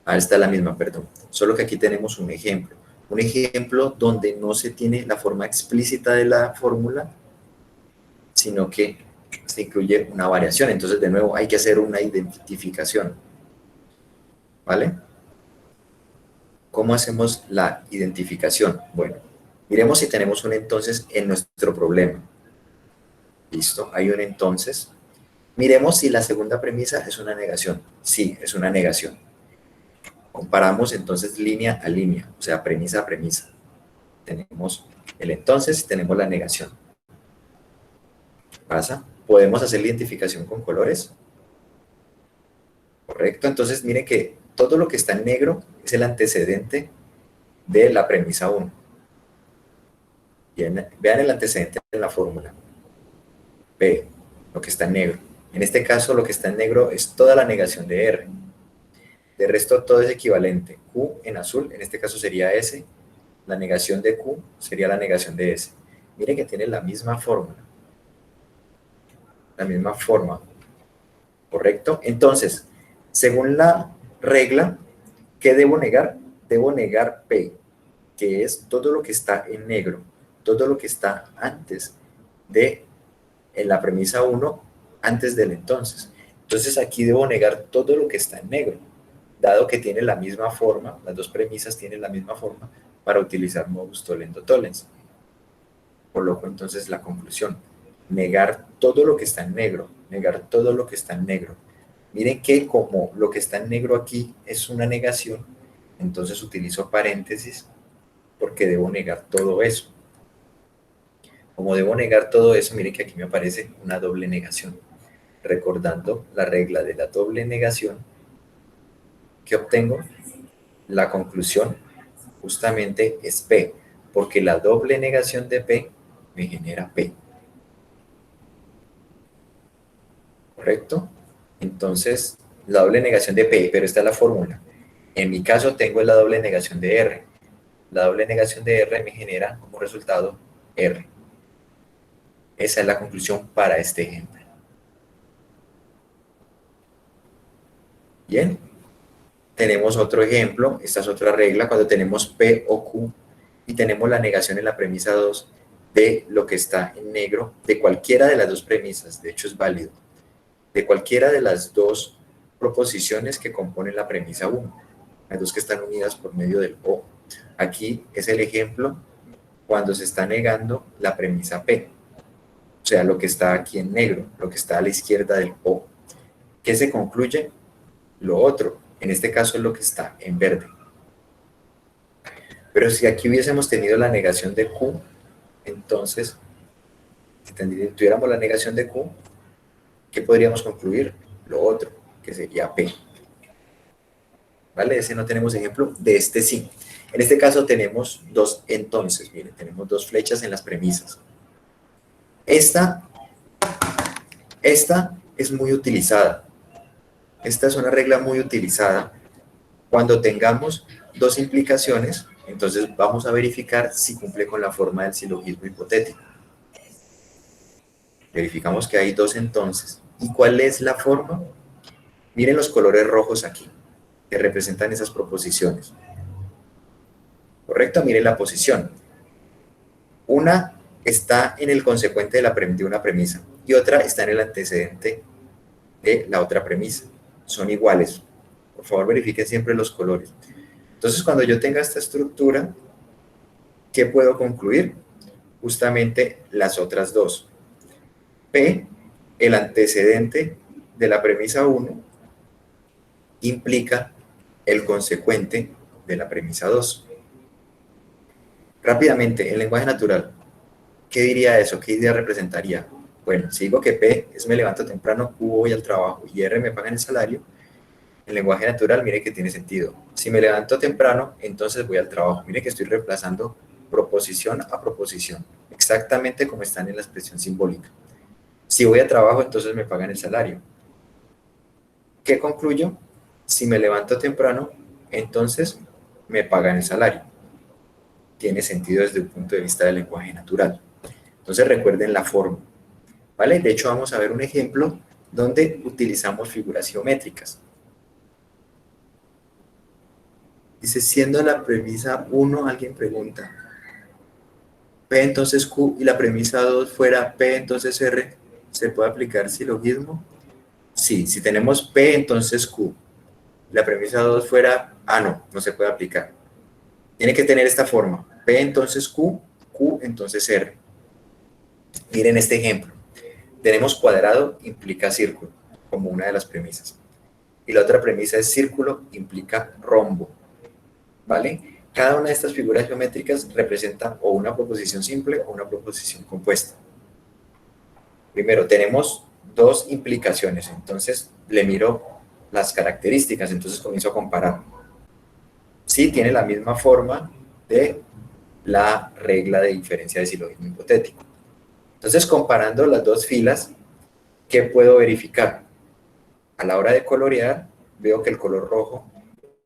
Esta es la misma, perdón. Solo que aquí tenemos un ejemplo. Un ejemplo donde no se tiene la forma explícita de la fórmula, sino que se incluye una variación. Entonces, de nuevo, hay que hacer una identificación. ¿Vale? ¿Cómo hacemos la identificación? Bueno, miremos si tenemos un entonces en nuestro problema. Listo, hay un entonces. Miremos si la segunda premisa es una negación. Sí, es una negación. Comparamos entonces línea a línea, o sea, premisa a premisa. Tenemos el entonces y tenemos la negación. ¿Qué pasa? ¿Podemos hacer la identificación con colores? Correcto, entonces miren que todo lo que está en negro es el antecedente de la premisa 1. Bien, vean el antecedente de la fórmula. P, lo que está en negro. En este caso, lo que está en negro es toda la negación de R. De resto, todo es equivalente. Q en azul, en este caso sería S. La negación de Q sería la negación de S. Miren que tiene la misma fórmula, la misma forma, ¿correcto? Entonces, según la regla, ¿qué debo negar? Debo negar P, que es todo lo que está en negro, todo lo que está antes de, en la premisa 1, antes del entonces. Entonces aquí debo negar todo lo que está en negro, dado que tiene la misma forma, las dos premisas tienen la misma forma para utilizar modus tollendo tollens. Coloco entonces la conclusión, negar todo lo que está en negro, negar todo lo que está en negro. Miren que como lo que está en negro aquí es una negación, entonces utilizo paréntesis porque debo negar todo eso. Como debo negar todo eso, miren que aquí me aparece una doble negación. Recordando la regla de la doble negación, ¿qué obtengo? La conclusión justamente es P, porque la doble negación de P me genera P. ¿Correcto? Entonces, la doble negación de P, pero esta es la fórmula. En mi caso tengo la doble negación de R. La doble negación de R me genera como resultado R. Esa es la conclusión para este ejemplo. Bien. Tenemos otro ejemplo, esta es otra regla, cuando tenemos P o Q y tenemos la negación en la premisa 2 de lo que está en negro, de cualquiera de las dos premisas, de hecho es válido, de cualquiera de las dos proposiciones que componen la premisa 1, las dos que están unidas por medio del O. Aquí es el ejemplo cuando se está negando la premisa P, o sea, lo que está aquí en negro, lo que está a la izquierda del O. ¿Qué se concluye? Lo otro, en este caso es lo que está en verde. Pero si aquí hubiésemos tenido la negación de Q, entonces, si tuviéramos la negación de Q, ¿qué podríamos concluir? Lo otro, que sería P. ¿Vale? Ese no tenemos ejemplo, de este sí. En este caso tenemos dos entonces, miren, tenemos dos flechas en las premisas. Esta es muy utilizada. Esta es una regla muy utilizada. Cuando tengamos dos implicaciones, entonces vamos a verificar si cumple con la forma del silogismo hipotético. Verificamos que hay dos entonces. ¿Y cuál es la forma? Miren los colores rojos aquí, que representan esas proposiciones. ¿Correcto? Miren la posición. Una está en el consecuente de una premisa y otra está en el antecedente de la otra premisa. Son iguales. Por favor, verifiquen siempre los colores. Entonces, cuando yo tenga esta estructura, ¿qué puedo concluir? Justamente las otras dos. P, el antecedente de la premisa 1, implica el consecuente de la premisa 2. Rápidamente, en lenguaje natural, ¿qué diría eso? ¿Qué idea representaría? Bueno, si digo que P es me levanto temprano, Q voy al trabajo y R me pagan el salario, en lenguaje natural, mire que tiene sentido. Si me levanto temprano, entonces voy al trabajo. Mire que estoy reemplazando proposición a proposición, exactamente como están en la expresión simbólica. Si voy a trabajo, entonces me pagan el salario. ¿Qué concluyo? Si me levanto temprano, entonces me pagan el salario. Tiene sentido desde el punto de vista del lenguaje natural. Entonces recuerden la forma, ¿vale? De hecho, vamos a ver un ejemplo donde utilizamos figuras geométricas. Dice, siendo la premisa 1, alguien pregunta, P entonces Q y la premisa 2 fuera P entonces R, ¿se puede aplicar silogismo? Sí, si tenemos P entonces Q, la premisa 2 fuera, no se puede aplicar. Tiene que tener esta forma, P entonces Q, Q entonces R. Miren este ejemplo, tenemos cuadrado implica círculo, como una de las premisas. Y la otra premisa es círculo implica rombo, ¿vale? Cada una de estas figuras geométricas representa o una proposición simple o una proposición compuesta. Primero, tenemos dos implicaciones, entonces le miro las características, entonces comienzo a comparar. Sí, tiene la misma forma de la regla de diferencia de silogismo hipotético. Entonces, comparando las dos filas, ¿qué puedo verificar? A la hora de colorear, veo que el color rojo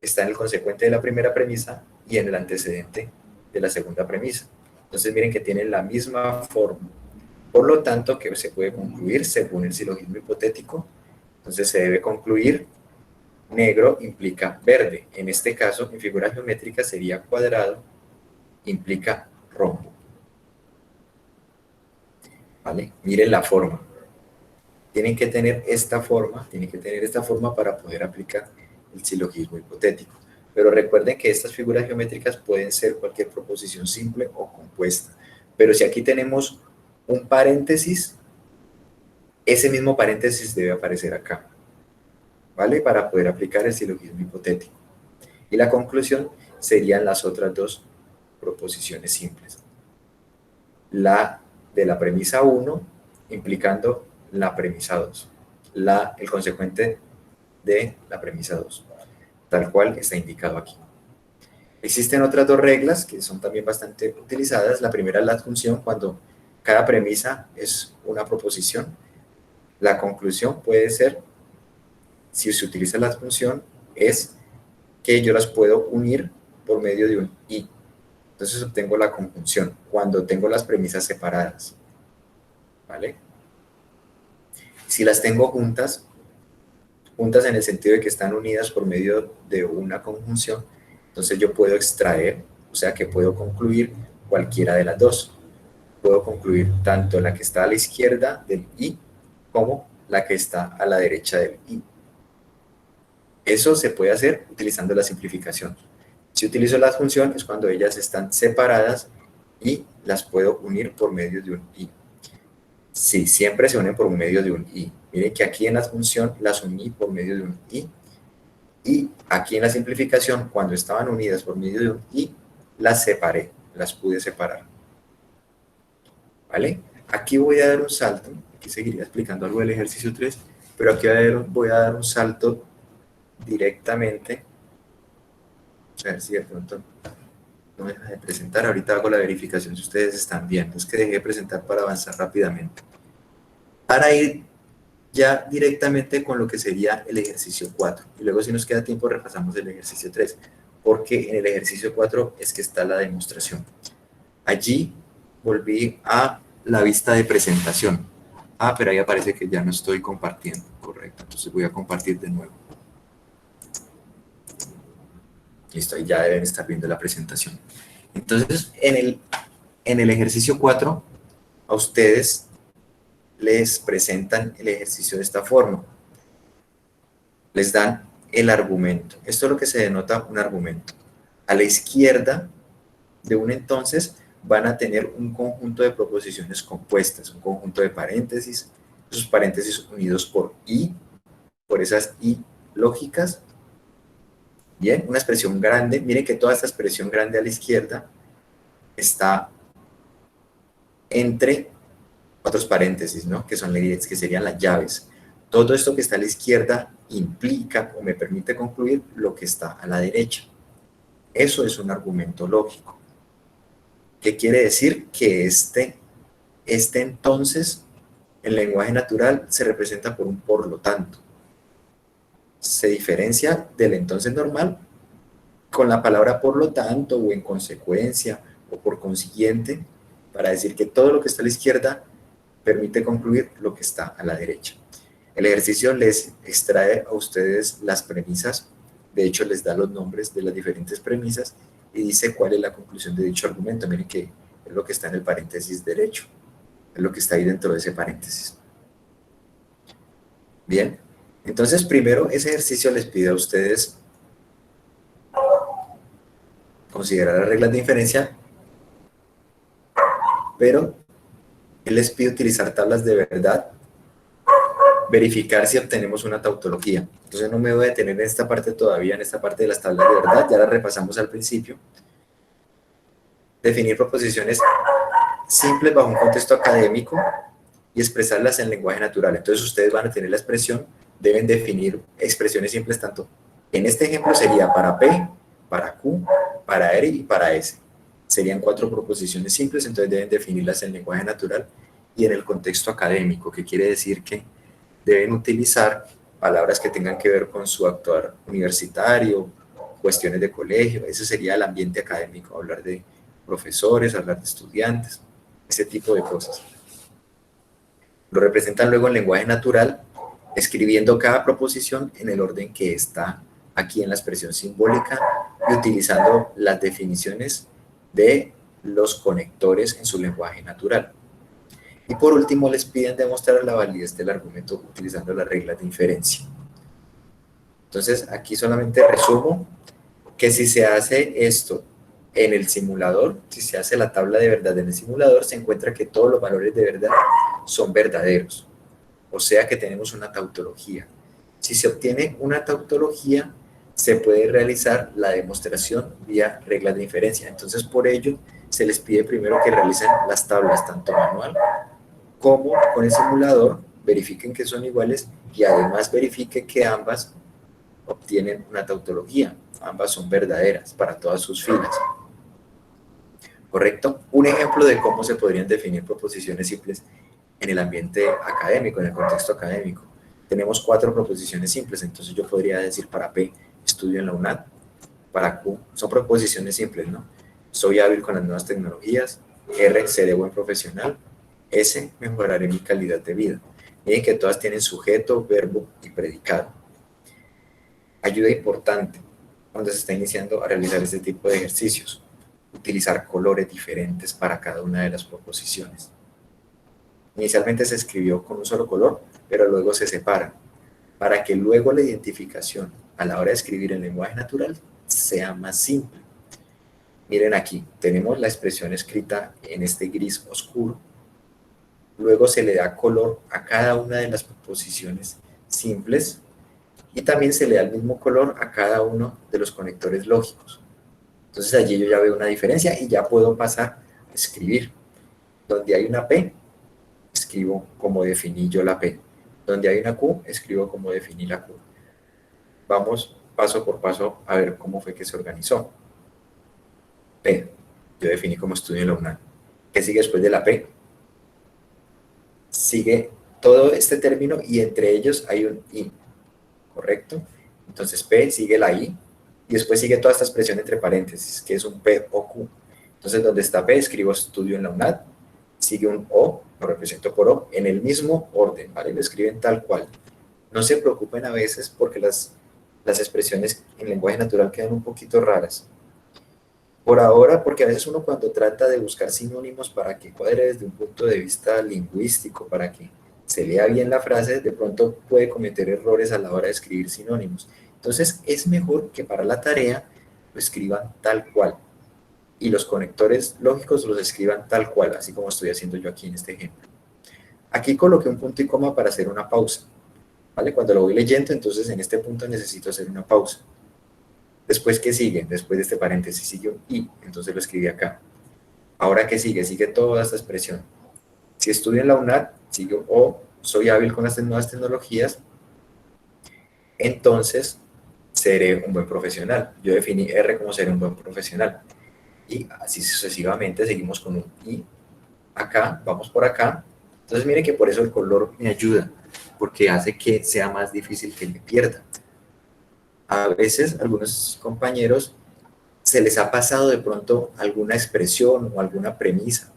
está en el consecuente de la primera premisa y en el antecedente de la segunda premisa. Entonces miren que tienen la misma forma. Por lo tanto, que se puede concluir según el silogismo hipotético. Entonces se debe concluir negro implica verde. En este caso, en figura geométrica sería cuadrado, implica rombo. ¿Vale? Miren la forma. Tienen que tener esta forma para poder aplicar el silogismo hipotético. Pero recuerden que estas figuras geométricas pueden ser cualquier proposición simple o compuesta. Pero si aquí tenemos un paréntesis, ese mismo paréntesis debe aparecer acá, ¿vale? Para poder aplicar el silogismo hipotético. Y la conclusión serían las otras dos proposiciones simples. La de la premisa 1 implicando la premisa 2. El consecuente de la premisa 2, tal cual está indicado aquí. Existen otras dos reglas que son también bastante utilizadas. La primera es la adjunción, cuando cada premisa es una proposición. La conclusión puede ser, si se utiliza la adjunción, es que yo las puedo unir por medio de un y. Entonces obtengo la conjunción cuando tengo las premisas separadas. ¿Vale? Si las tengo juntas en el sentido de que están unidas por medio de una conjunción, entonces yo puedo extraer, o sea que puedo concluir cualquiera de las dos. Puedo concluir tanto la que está a la izquierda del i como la que está a la derecha del i. Eso se puede hacer utilizando la simplificación. Si utilizo la adjunción es cuando ellas están separadas y las puedo unir por medio de un i. Sí, siempre se unen por medio de un i. Miren que aquí en la adjunción las uní por medio de un i. Y aquí en la simplificación, cuando estaban unidas por medio de un i, las separé, las pude separar. ¿Vale? Aquí voy a dar un salto, aquí seguiría explicando algo del ejercicio 3, pero aquí voy a dar un salto directamente. A ver si de pronto no deja de presentar. Ahorita hago la verificación si ustedes están viendo. Es que dejé de presentar para avanzar rápidamente. Para ir ya directamente con lo que sería el ejercicio 4. Y luego si nos queda tiempo repasamos el ejercicio 3. Porque en el ejercicio 4 es que está la demostración. Allí volví a la vista de presentación. Pero ahí aparece que ya no estoy compartiendo. Correcto. Entonces voy a compartir de nuevo. Listo, ahí ya deben estar viendo la presentación. Entonces, en el ejercicio 4, a ustedes les presentan el ejercicio de esta forma. Les dan el argumento. Esto es lo que se denota un argumento. A la izquierda de un entonces van a tener un conjunto de proposiciones compuestas, un conjunto de paréntesis, esos paréntesis unidos por i, por esas i lógicas. Bien, una expresión grande. Miren que toda esta expresión grande a la izquierda está entre otros paréntesis, ¿no? Que serían las llaves. Todo esto que está a la izquierda implica o me permite concluir lo que está a la derecha. Eso es un argumento lógico. ¿Qué quiere decir? Que este entonces, en lenguaje natural, se representa por un por lo tanto. Se diferencia del entonces normal con la palabra por lo tanto o en consecuencia o por consiguiente para decir que todo lo que está a la izquierda permite concluir lo que está a la derecha. El ejercicio les extrae a ustedes las premisas, de hecho les da los nombres de las diferentes premisas y dice cuál es la conclusión de dicho argumento. Miren que es lo que está en el paréntesis derecho, es lo que está ahí dentro de ese paréntesis. Bien. Entonces, primero, ese ejercicio les pide a ustedes considerar las reglas de inferencia, pero él les pide utilizar tablas de verdad, verificar si obtenemos una tautología. Entonces, no me voy a detener en esta parte todavía, en esta parte de las tablas de verdad, ya las repasamos al principio. Definir proposiciones simples bajo un contexto académico y expresarlas en lenguaje natural. Entonces, ustedes van a tener la expresión, deben definir expresiones simples tanto. En este ejemplo sería para P, para Q, para R y para S. Serían 4 proposiciones simples, entonces deben definirlas en lenguaje natural y en el contexto académico, que quiere decir que deben utilizar palabras que tengan que ver con su actuar universitario, cuestiones de colegio. Ese sería el ambiente académico, hablar de profesores, hablar de estudiantes, ese tipo de cosas. Lo representan luego en lenguaje natural, escribiendo cada proposición en el orden que está aquí en la expresión simbólica y utilizando las definiciones de los conectores en su lenguaje natural. Y por último, les piden demostrar la validez del argumento utilizando las reglas de inferencia. Entonces, aquí solamente resumo que si se hace esto en el simulador, si se hace la tabla de verdad en el simulador, se encuentra que todos los valores de verdad son verdaderos. O sea que tenemos una tautología. Si se obtiene una tautología, se puede realizar la demostración vía reglas de inferencia. Entonces, por ello, se les pide primero que realicen las tablas, tanto manual como con el simulador, verifiquen que son iguales y además verifiquen que ambas obtienen una tautología. Ambas son verdaderas para todas sus filas. ¿Correcto? Un ejemplo de cómo se podrían definir proposiciones simples en el ambiente académico, en el contexto académico. Tenemos 4 proposiciones simples, entonces yo podría decir para P, estudio en la UNAD, para Q, son proposiciones simples, ¿no? Soy hábil con las nuevas tecnologías, R, seré buen profesional, S, mejoraré mi calidad de vida. Miren que todas tienen sujeto, verbo y predicado. Ayuda importante cuando se está iniciando a realizar este tipo de ejercicios, utilizar colores diferentes para cada una de las proposiciones. Inicialmente se escribió con un solo color, pero luego se separa, para que luego la identificación a la hora de escribir en lenguaje natural sea más simple. Miren aquí, tenemos la expresión escrita en este gris oscuro, luego se le da color a cada una de las proposiciones simples y también se le da el mismo color a cada uno de los conectores lógicos. Entonces allí yo ya veo una diferencia y ya puedo pasar a escribir. Donde hay una P, escribo como definí yo la P. Donde hay una Q, escribo como definí la Q. Vamos paso por paso a ver cómo fue que se organizó. P, yo definí como estudio en la UNAM. ¿Qué sigue después de la P? Sigue todo este término y entre ellos hay un I, ¿correcto? Entonces P sigue la I y después sigue toda esta expresión entre paréntesis, que es un P o Q. Entonces donde está P, escribo estudio en la UNAD, sigue un O, lo represento por O, en el mismo orden, ¿vale? Lo escriben tal cual. No se preocupen a veces porque las expresiones en lenguaje natural quedan un poquito raras. Por ahora, porque a veces uno cuando trata de buscar sinónimos para que cuadre desde un punto de vista lingüístico, para que se lea bien la frase, de pronto puede cometer errores a la hora de escribir sinónimos. Entonces, es mejor que para la tarea lo escriban tal cual. Y los conectores lógicos los escriban tal cual, así como estoy haciendo yo aquí en este ejemplo. Aquí coloqué un punto y coma para hacer una pausa, ¿vale? Cuando lo voy leyendo, entonces en este punto necesito hacer una pausa. Después, ¿qué sigue? Después de este paréntesis sigue un I, entonces lo escribí acá. Ahora, ¿qué sigue? Sigue toda esta expresión. Si estudio en la UNAD, sigue O, soy hábil con las nuevas tecnologías, entonces seré un buen profesional. Yo definí R como ser un buen profesional. Y así sucesivamente seguimos con un I. Acá, vamos por acá. Entonces miren que por eso el color me ayuda, porque hace que sea más difícil que me pierda. A veces algunos compañeros se les ha pasado de pronto alguna expresión o alguna premisa.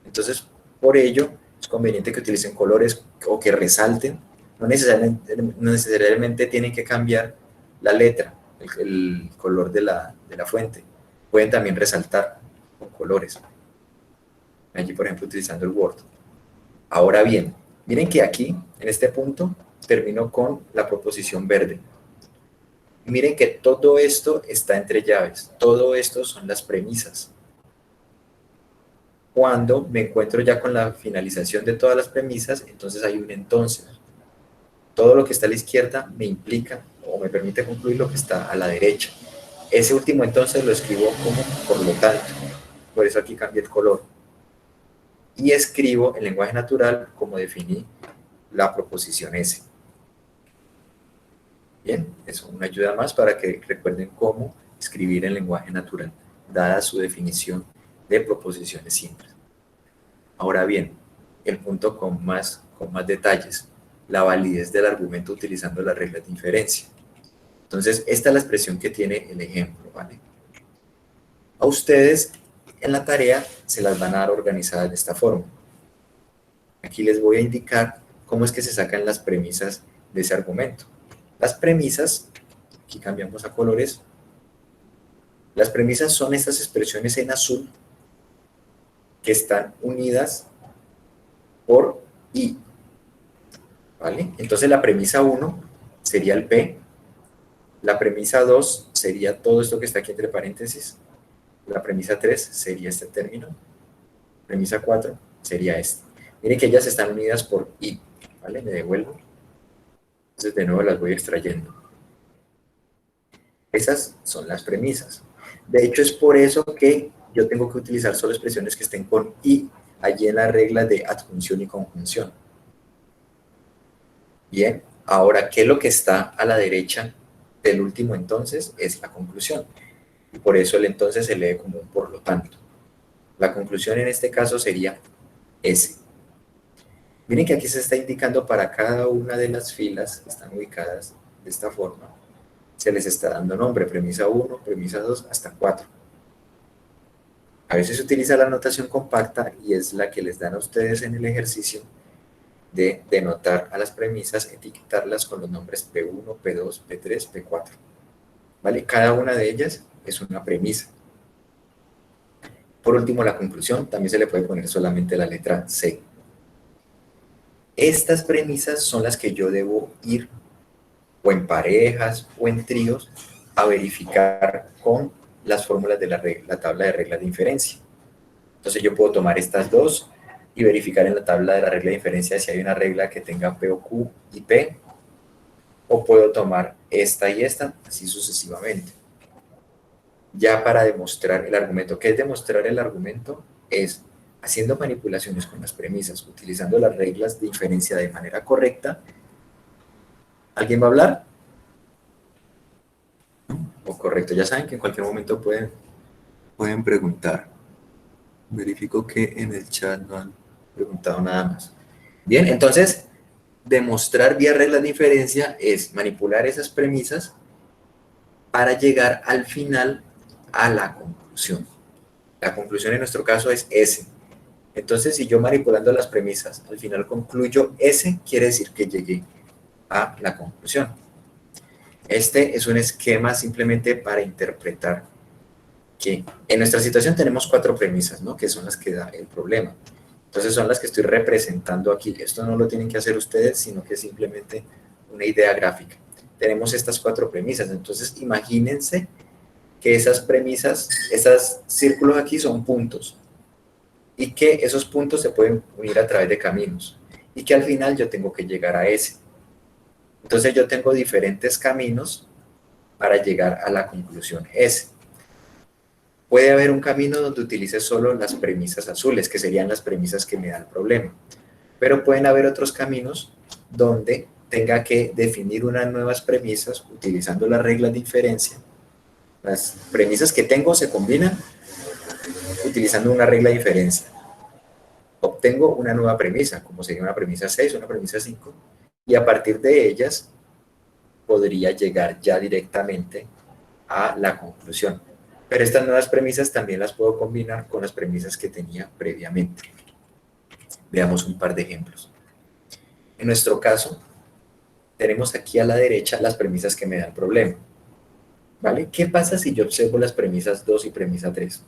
Entonces, por ello, es conveniente que utilicen colores o que resalten. No necesariamente tienen que cambiar la letra, el color de la fuente. Pueden también resaltar con colores. Allí, por ejemplo, utilizando el Word. Ahora bien, miren que aquí, en este punto, termino con la proposición verde. Miren que todo esto está entre llaves. Todo esto son las premisas. Cuando me encuentro ya con la finalización de todas las premisas, entonces hay un entonces. Todo lo que está a la izquierda me implica o me permite concluir lo que está a la derecha. Ese último entonces lo escribo como por lo tanto. Por eso aquí cambié el color. Y escribo en lenguaje natural como definí la proposición S. Bien, eso una ayuda más para que recuerden cómo escribir en lenguaje natural, dada su definición de proposiciones simples. Ahora bien, el punto con más detalles, la validez del argumento utilizando las reglas de inferencia. Entonces, esta es la expresión que tiene el ejemplo, ¿vale? A ustedes en la tarea se las van a dar organizadas de esta forma. Aquí les voy a indicar cómo es que se sacan las premisas de ese argumento. Las premisas, aquí cambiamos a colores, las premisas son estas expresiones en azul que están unidas por I, ¿vale? Entonces la premisa 1 sería el P, la premisa 2 sería todo esto que está aquí entre paréntesis, la premisa 3 sería este término, premisa 4 sería este. Miren que ellas están unidas por I, ¿vale? Me devuelvo. Entonces de nuevo las voy extrayendo. Esas son las premisas. De hecho es por eso que yo tengo que utilizar solo expresiones que estén con I allí en la regla de adjunción y conjunción. Bien, ahora, ¿qué es lo que está a la derecha del último entonces? Es la conclusión. Y por eso el entonces se lee como un por lo tanto. La conclusión en este caso sería S. Miren que aquí se está indicando para cada una de las filas que están ubicadas de esta forma. Se les está dando nombre, premisa 1, premisa 2, hasta 4. A veces se utiliza la notación compacta y es la que les dan a ustedes en el ejercicio de denotar a las premisas, etiquetarlas con los nombres P1, P2, P3, P4. ¿Vale? Cada una de ellas es una premisa. Por último, la conclusión, también se le puede poner solamente la letra C. Estas premisas son las que yo debo ir o en parejas o en tríos a verificar con las fórmulas de la tabla de reglas de inferencia. Entonces yo puedo tomar estas dos y verificar en la tabla de la regla de inferencia si hay una regla que tenga P o Q y P, o puedo tomar esta y esta, así sucesivamente. Ya para demostrar el argumento. ¿Qué es demostrar el argumento? Es haciendo manipulaciones con las premisas, utilizando las reglas de inferencia de manera correcta. ¿Alguien va a hablar? O correcto, ya saben que en cualquier momento pueden preguntar. Verifico que en el chat no han preguntado nada más. Bien, entonces, demostrar vía reglas de inferencia es manipular esas premisas para llegar al final a la conclusión. La conclusión en nuestro caso es S. Entonces, si yo manipulando las premisas al final concluyo S, quiere decir que llegué a la conclusión. Este es un esquema simplemente para interpretar que en nuestra situación tenemos 4 premisas, ¿no? Que son las que da el problema. Entonces son las que estoy representando aquí. Esto no lo tienen que hacer ustedes, sino que es simplemente una idea gráfica. Tenemos estas 4 premisas, entonces imagínense que esas premisas, esos círculos aquí son puntos, y que esos puntos se pueden unir a través de caminos, y que al final yo tengo que llegar a ese. Entonces yo tengo diferentes caminos para llegar a la conclusión S. Puede haber un camino donde utilice solo las premisas azules, que serían las premisas que me dan el problema. Pero pueden haber otros caminos donde tenga que definir unas nuevas premisas utilizando las reglas de inferencia. Las premisas que tengo se combinan utilizando una regla de inferencia. Obtengo una nueva premisa, como sería una premisa 6, una premisa 5, y a partir de ellas podría llegar ya directamente a la conclusión. Pero estas nuevas premisas también las puedo combinar con las premisas que tenía previamente. Veamos un par de ejemplos. En nuestro caso, tenemos aquí a la derecha las premisas que me dan problema. ¿Vale? ¿Qué pasa si yo observo las premisas 2 y premisa 3?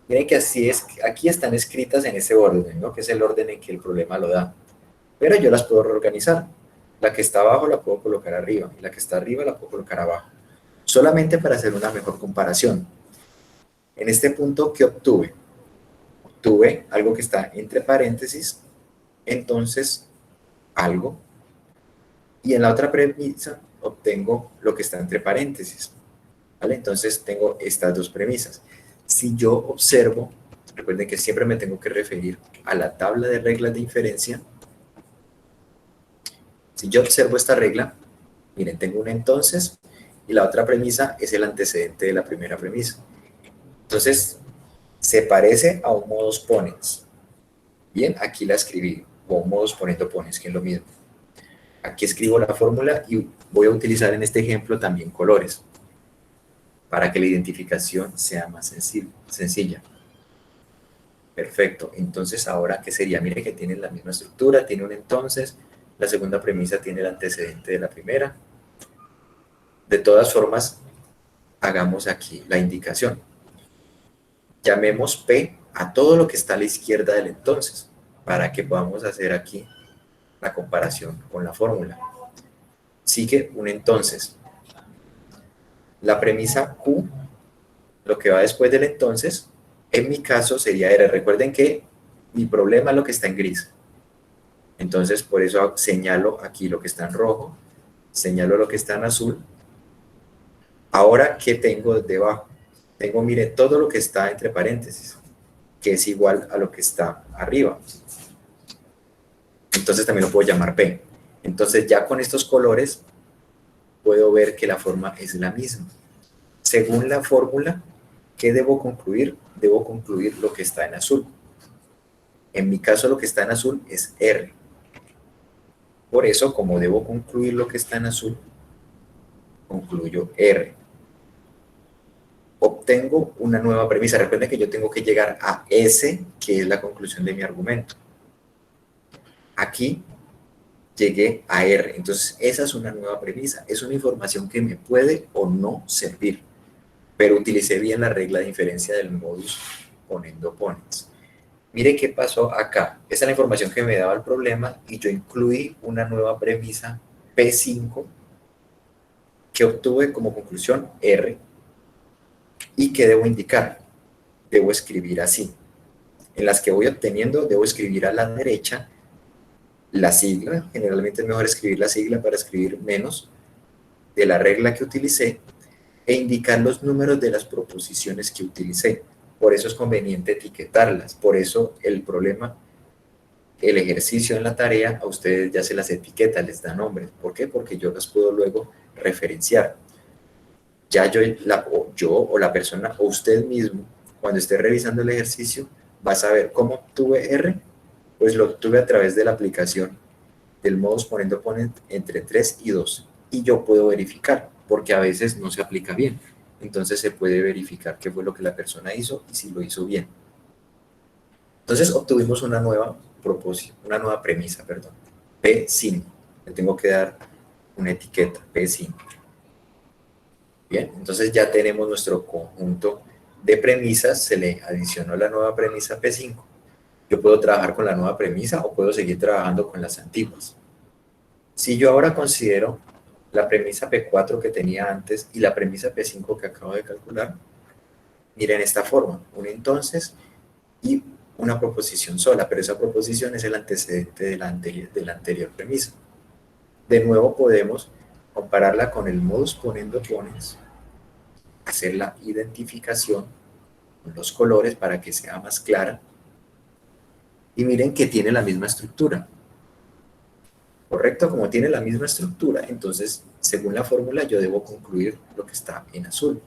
Miren que así es, aquí están escritas en ese orden, ¿no? Que es el orden en que el problema lo da. Pero yo las puedo reorganizar. La que está abajo la puedo colocar arriba, y la que está arriba la puedo colocar abajo. Solamente para hacer una mejor comparación. En este punto, ¿qué obtuve? Obtuve algo que está entre paréntesis, entonces algo, y en la otra premisa obtengo lo que está entre paréntesis, ¿vale? Entonces tengo estas dos premisas. Si yo observo, recuerden que siempre me tengo que referir a la tabla de reglas de inferencia. Si yo observo esta regla, miren, tengo una entonces, y la otra premisa es el antecedente de la primera premisa. Entonces, se parece a un modus ponens. Bien, aquí la escribí, o un modus ponendo ponens, que es lo mismo. Aquí escribo la fórmula y voy a utilizar en este ejemplo también colores. para que la identificación sea más sencilla. Perfecto. Entonces, ahora, ¿qué sería? Mire que tienen la misma estructura, tiene un entonces, la segunda premisa tiene el antecedente de la primera. De todas formas, hagamos aquí la indicación. Llamemos P a todo lo que está a la izquierda del entonces, para que podamos hacer aquí la comparación con la fórmula. Sigue un entonces. La premisa Q, lo que va después del entonces, en mi caso sería R. Recuerden que mi problema es lo que está en gris. Entonces, por eso señalo aquí lo que está en rojo, señalo lo que está en azul. Ahora, ¿qué tengo debajo? Tengo, mire, todo lo que está entre paréntesis, que es igual a lo que está arriba. Entonces también lo puedo llamar P. Entonces ya con estos colores puedo ver que la forma es la misma. Según la fórmula, ¿qué debo concluir? Debo concluir lo que está en azul. En mi caso lo que está en azul es R. Por eso, como debo concluir lo que está en azul, concluyo R. Obtengo una nueva premisa. Recuerden que yo tengo que llegar a S, que es la conclusión de mi argumento. Aquí llegué a R. Entonces, esa es una nueva premisa. Es una información que me puede o no servir. Pero utilicé bien la regla de inferencia del modus ponendo ponens. Mire qué pasó acá. Esta es la información que me daba el problema y yo incluí una nueva premisa P5 que obtuve como conclusión R. ¿Y qué debo indicar? Debo escribir así. En las que voy obteniendo, debo escribir a la derecha la sigla. Generalmente es mejor escribir la sigla para escribir menos de la regla que utilicé e indicar los números de las proposiciones que utilicé. Por eso es conveniente etiquetarlas. Por eso el problema, el ejercicio en la tarea, a ustedes ya se las etiqueta, les da nombres. ¿Por qué? Porque yo las puedo luego referenciar. Ya yo o la persona o usted mismo, cuando esté revisando el ejercicio, va a saber cómo obtuve R. Pues lo obtuve a través de la aplicación del modus ponendo ponens entre 3 y 2. Y yo puedo verificar, porque a veces no se aplica bien. Entonces se puede verificar qué fue lo que la persona hizo y si lo hizo bien. Entonces obtuvimos una nueva premisa, P5. Le tengo que dar una etiqueta, P5. Bien, entonces ya tenemos nuestro conjunto de premisas, se le adicionó la nueva premisa P5. Yo puedo trabajar con la nueva premisa o puedo seguir trabajando con las antiguas. Si yo ahora considero la premisa P4 que tenía antes y la premisa P5 que acabo de calcular, miren esta forma, un entonces y una proposición sola, pero esa proposición es el antecedente de la anterior premisa. De nuevo podemos compararla con el modus ponendo ponens, hacer la identificación con los colores para que sea más clara. Y miren que tiene la misma estructura. ¿Correcto? Como tiene la misma estructura, entonces, según la fórmula, yo debo concluir lo que está en azul.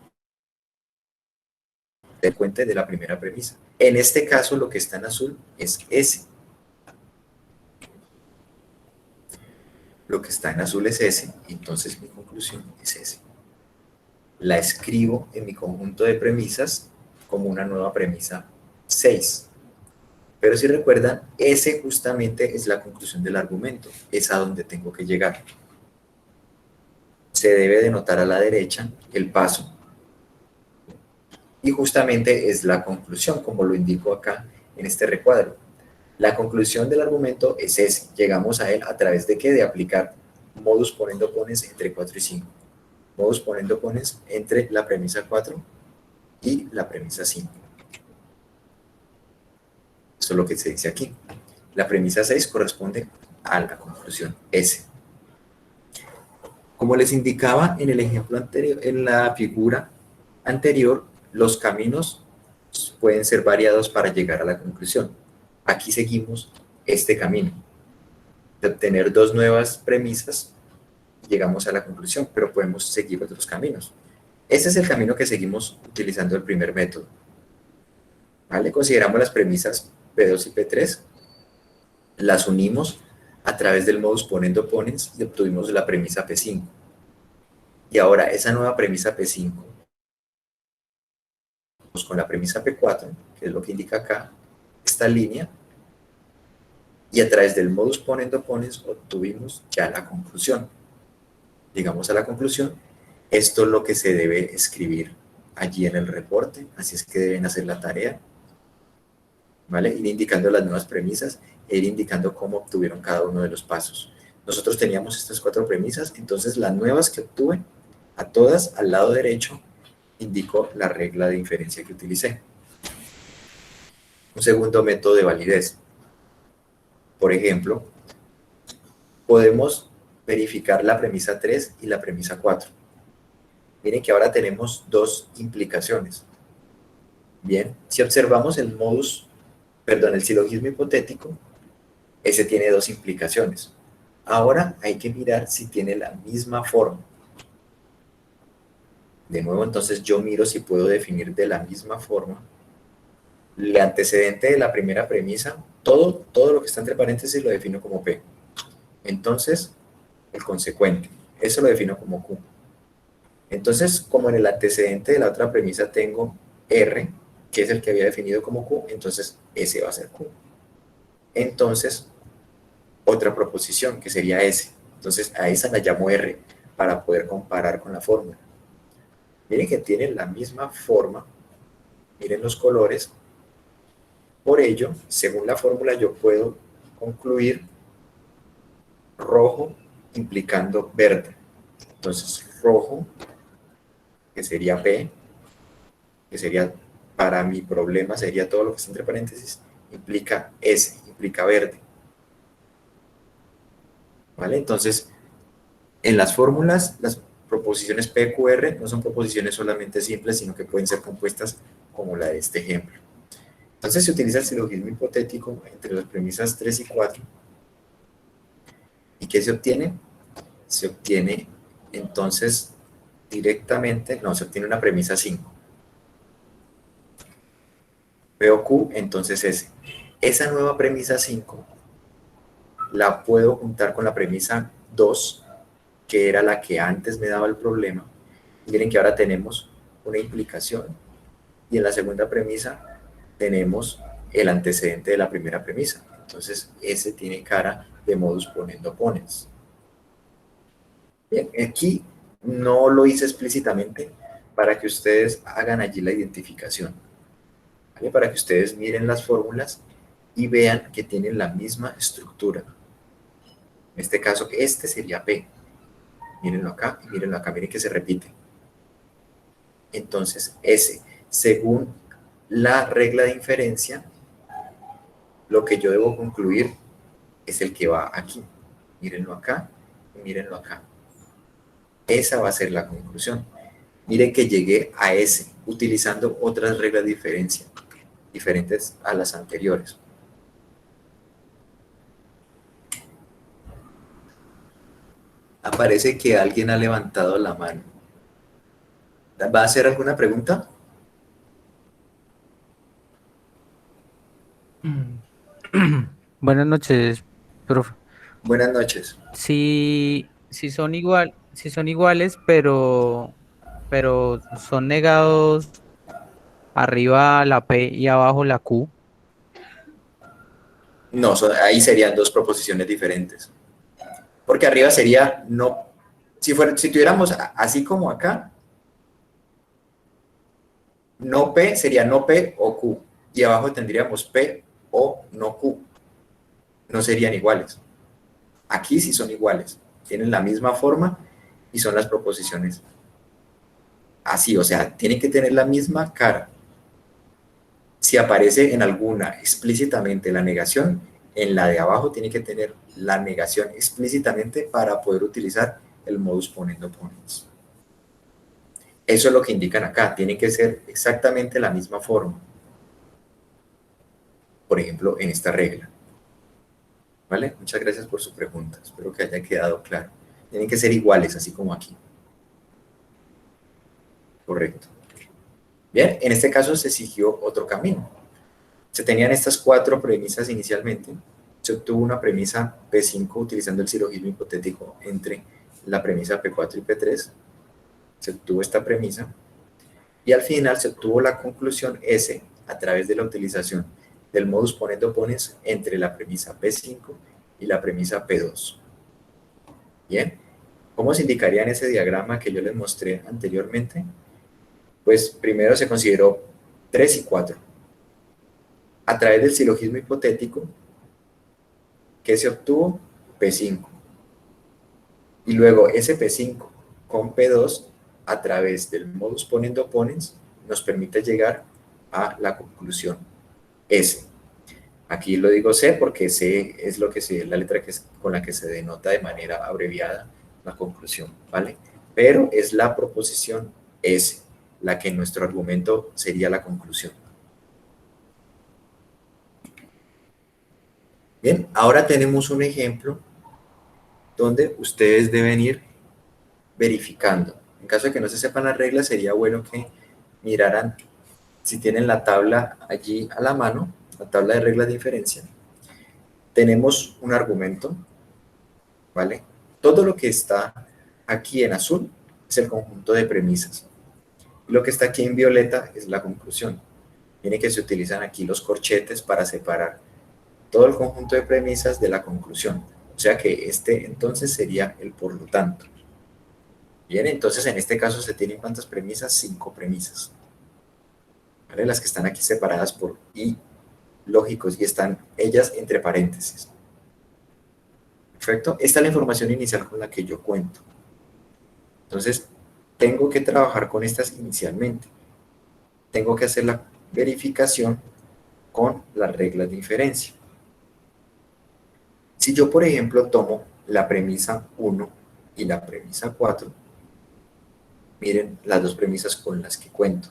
Den cuenta de la primera premisa. En este caso, lo que está en azul es S. Lo que está en azul es S, entonces mi conclusión es S. La escribo en mi conjunto de premisas como una nueva premisa 6. Pero si recuerdan, ese justamente es la conclusión del argumento, es a donde tengo que llegar. Se debe denotar a la derecha el paso. Y justamente es la conclusión, como lo indico acá en este recuadro. La conclusión del argumento es ese. Llegamos a él a través de ¿qué? De aplicar modus ponendo ponens entre 4 y 5. Modus ponendo ponens entre la premisa 4 y la premisa 5. Eso es lo que se dice aquí. La premisa 6 corresponde a la conclusión S. Como les indicaba en el ejemplo anterior, en la figura anterior, los caminos pueden ser variados para llegar a la conclusión. Aquí seguimos este camino. De obtener dos nuevas premisas, llegamos a la conclusión, pero podemos seguir otros caminos. Este es el camino que seguimos utilizando el primer método. ¿Vale? Consideramos las premisas P2 y P3, las unimos a través del modus ponendo ponens y obtuvimos la premisa P5. Y ahora esa nueva premisa P5 con la premisa P4, que es lo que indica acá, esta línea, y a través del modus ponens ponens obtuvimos ya la conclusión. Llegamos a la conclusión, esto es lo que se debe escribir allí en el reporte, así es que deben hacer la tarea, ¿vale? Ir indicando las nuevas premisas e ir indicando cómo obtuvieron cada uno de los pasos. Nosotros teníamos estas 4 premisas, entonces las nuevas que obtuve, a todas al lado derecho, indico la regla de inferencia que utilicé. Un segundo método de validez. Por ejemplo, podemos verificar la premisa 3 y la premisa 4. Miren que ahora tenemos 2 implicaciones. Bien, si observamos el silogismo hipotético, ese tiene 2 implicaciones. Ahora hay que mirar si tiene la misma forma. De nuevo, entonces yo miro si puedo definir de la misma forma el antecedente de la primera premisa, todo lo que está entre paréntesis lo defino como P. Entonces, el consecuente, eso lo defino como Q. Entonces, como en el antecedente de la otra premisa tengo R, que es el que había definido como Q, entonces ese va a ser Q. Entonces, otra proposición, que sería S. Entonces, a esa la llamo R, para poder comparar con la fórmula. Miren que tienen la misma forma, miren los colores. Por ello, según la fórmula, yo puedo concluir rojo implicando verde. Entonces, rojo, que sería P, que sería, para mi problema, sería todo lo que está entre paréntesis, implica S, implica verde. ¿Vale? Entonces, en las fórmulas, las proposiciones PQR no son proposiciones solamente simples, sino que pueden ser compuestas como la de este ejemplo. Entonces se utiliza el silogismo hipotético entre las premisas 3 y 4. ¿Y qué se obtiene? Se obtiene entonces directamente, no, se obtiene una premisa 5. Veo Q, entonces S. Esa nueva premisa 5 la puedo juntar con la premisa 2, que era la que antes me daba el problema. Miren que ahora tenemos una implicación y en la segunda premisa tenemos el antecedente de la primera premisa. Entonces, ese tiene cara de modus ponens ponens. Bien, aquí no lo hice explícitamente para que ustedes hagan allí la identificación, ¿vale? Para que ustedes miren las fórmulas y vean que tienen la misma estructura. En este caso, este sería P. Mírenlo acá y mírenlo acá, miren que se repite. Entonces, S, según la regla de inferencia, lo que yo debo concluir es el que va aquí. Mírenlo acá y mírenlo acá. Esa va a ser la conclusión. Miren que llegué a S utilizando otras reglas de diferencia, diferentes a las anteriores. Aparece que alguien ha levantado la mano. ¿Va a hacer alguna pregunta? Buenas noches, profe. Buenas noches. Si son iguales, pero son negados arriba la P y abajo la Q. No, ahí serían 2 proposiciones diferentes. Porque arriba sería no, si tuviéramos así como acá, no P sería no P o Q, y abajo tendríamos P o no Q. No serían iguales. Aquí sí son iguales, tienen la misma forma y son las proposiciones así, o sea, tienen que tener la misma cara. Si aparece en alguna explícitamente la negación, en la de abajo tiene que tener la negación explícitamente para poder utilizar el modus ponens ponens. Eso es lo que indican acá, tiene que ser exactamente la misma forma. Por ejemplo, en esta regla. ¿Vale? Muchas gracias por su pregunta, espero que haya quedado claro. Tienen que ser iguales, así como aquí. Correcto. Bien, en este caso se siguió otro camino. Se tenían estas 4 premisas inicialmente. Se obtuvo una premisa P5 utilizando el silogismo hipotético entre la premisa P4 y P3. Se obtuvo esta premisa. Y al final se obtuvo la conclusión S a través de la utilización del modus ponendo ponens entre la premisa P5 y la premisa P2. Bien, ¿cómo se indicaría en ese diagrama que yo les mostré anteriormente? Pues primero se consideró 3 y 4. A través del silogismo hipotético, ¿qué se obtuvo? P5. Y luego ese P5 con P2, a través del modus ponendo ponens, nos permite llegar a la conclusión S. Aquí lo digo C porque C es la letra con la que se denota de manera abreviada la conclusión, ¿vale? Pero es la proposición S, la que en nuestro argumento sería la conclusión. Bien, ahora tenemos un ejemplo donde ustedes deben ir verificando. En caso de que no se sepan las reglas, sería bueno que miraran si tienen la tabla allí a la mano, la tabla de reglas de inferencia. Tenemos un argumento, ¿vale? Todo lo que está aquí en azul es el conjunto de premisas. Lo que está aquí en violeta es la conclusión. Miren que se utilizan aquí los corchetes para separar todo el conjunto de premisas de la conclusión. O sea que este entonces sería el por lo tanto. Bien, entonces en este caso se tienen ¿cuántas premisas? 5 premisas. ¿Vale? Las que están aquí separadas por i lógicos y están ellas entre paréntesis. Perfecto. Esta es la información inicial con la que yo cuento. Entonces, tengo que trabajar con estas inicialmente. Tengo que hacer la verificación con las reglas de inferencia. Si yo, por ejemplo, tomo la premisa 1 y la premisa 4, miren las dos premisas con las que cuento.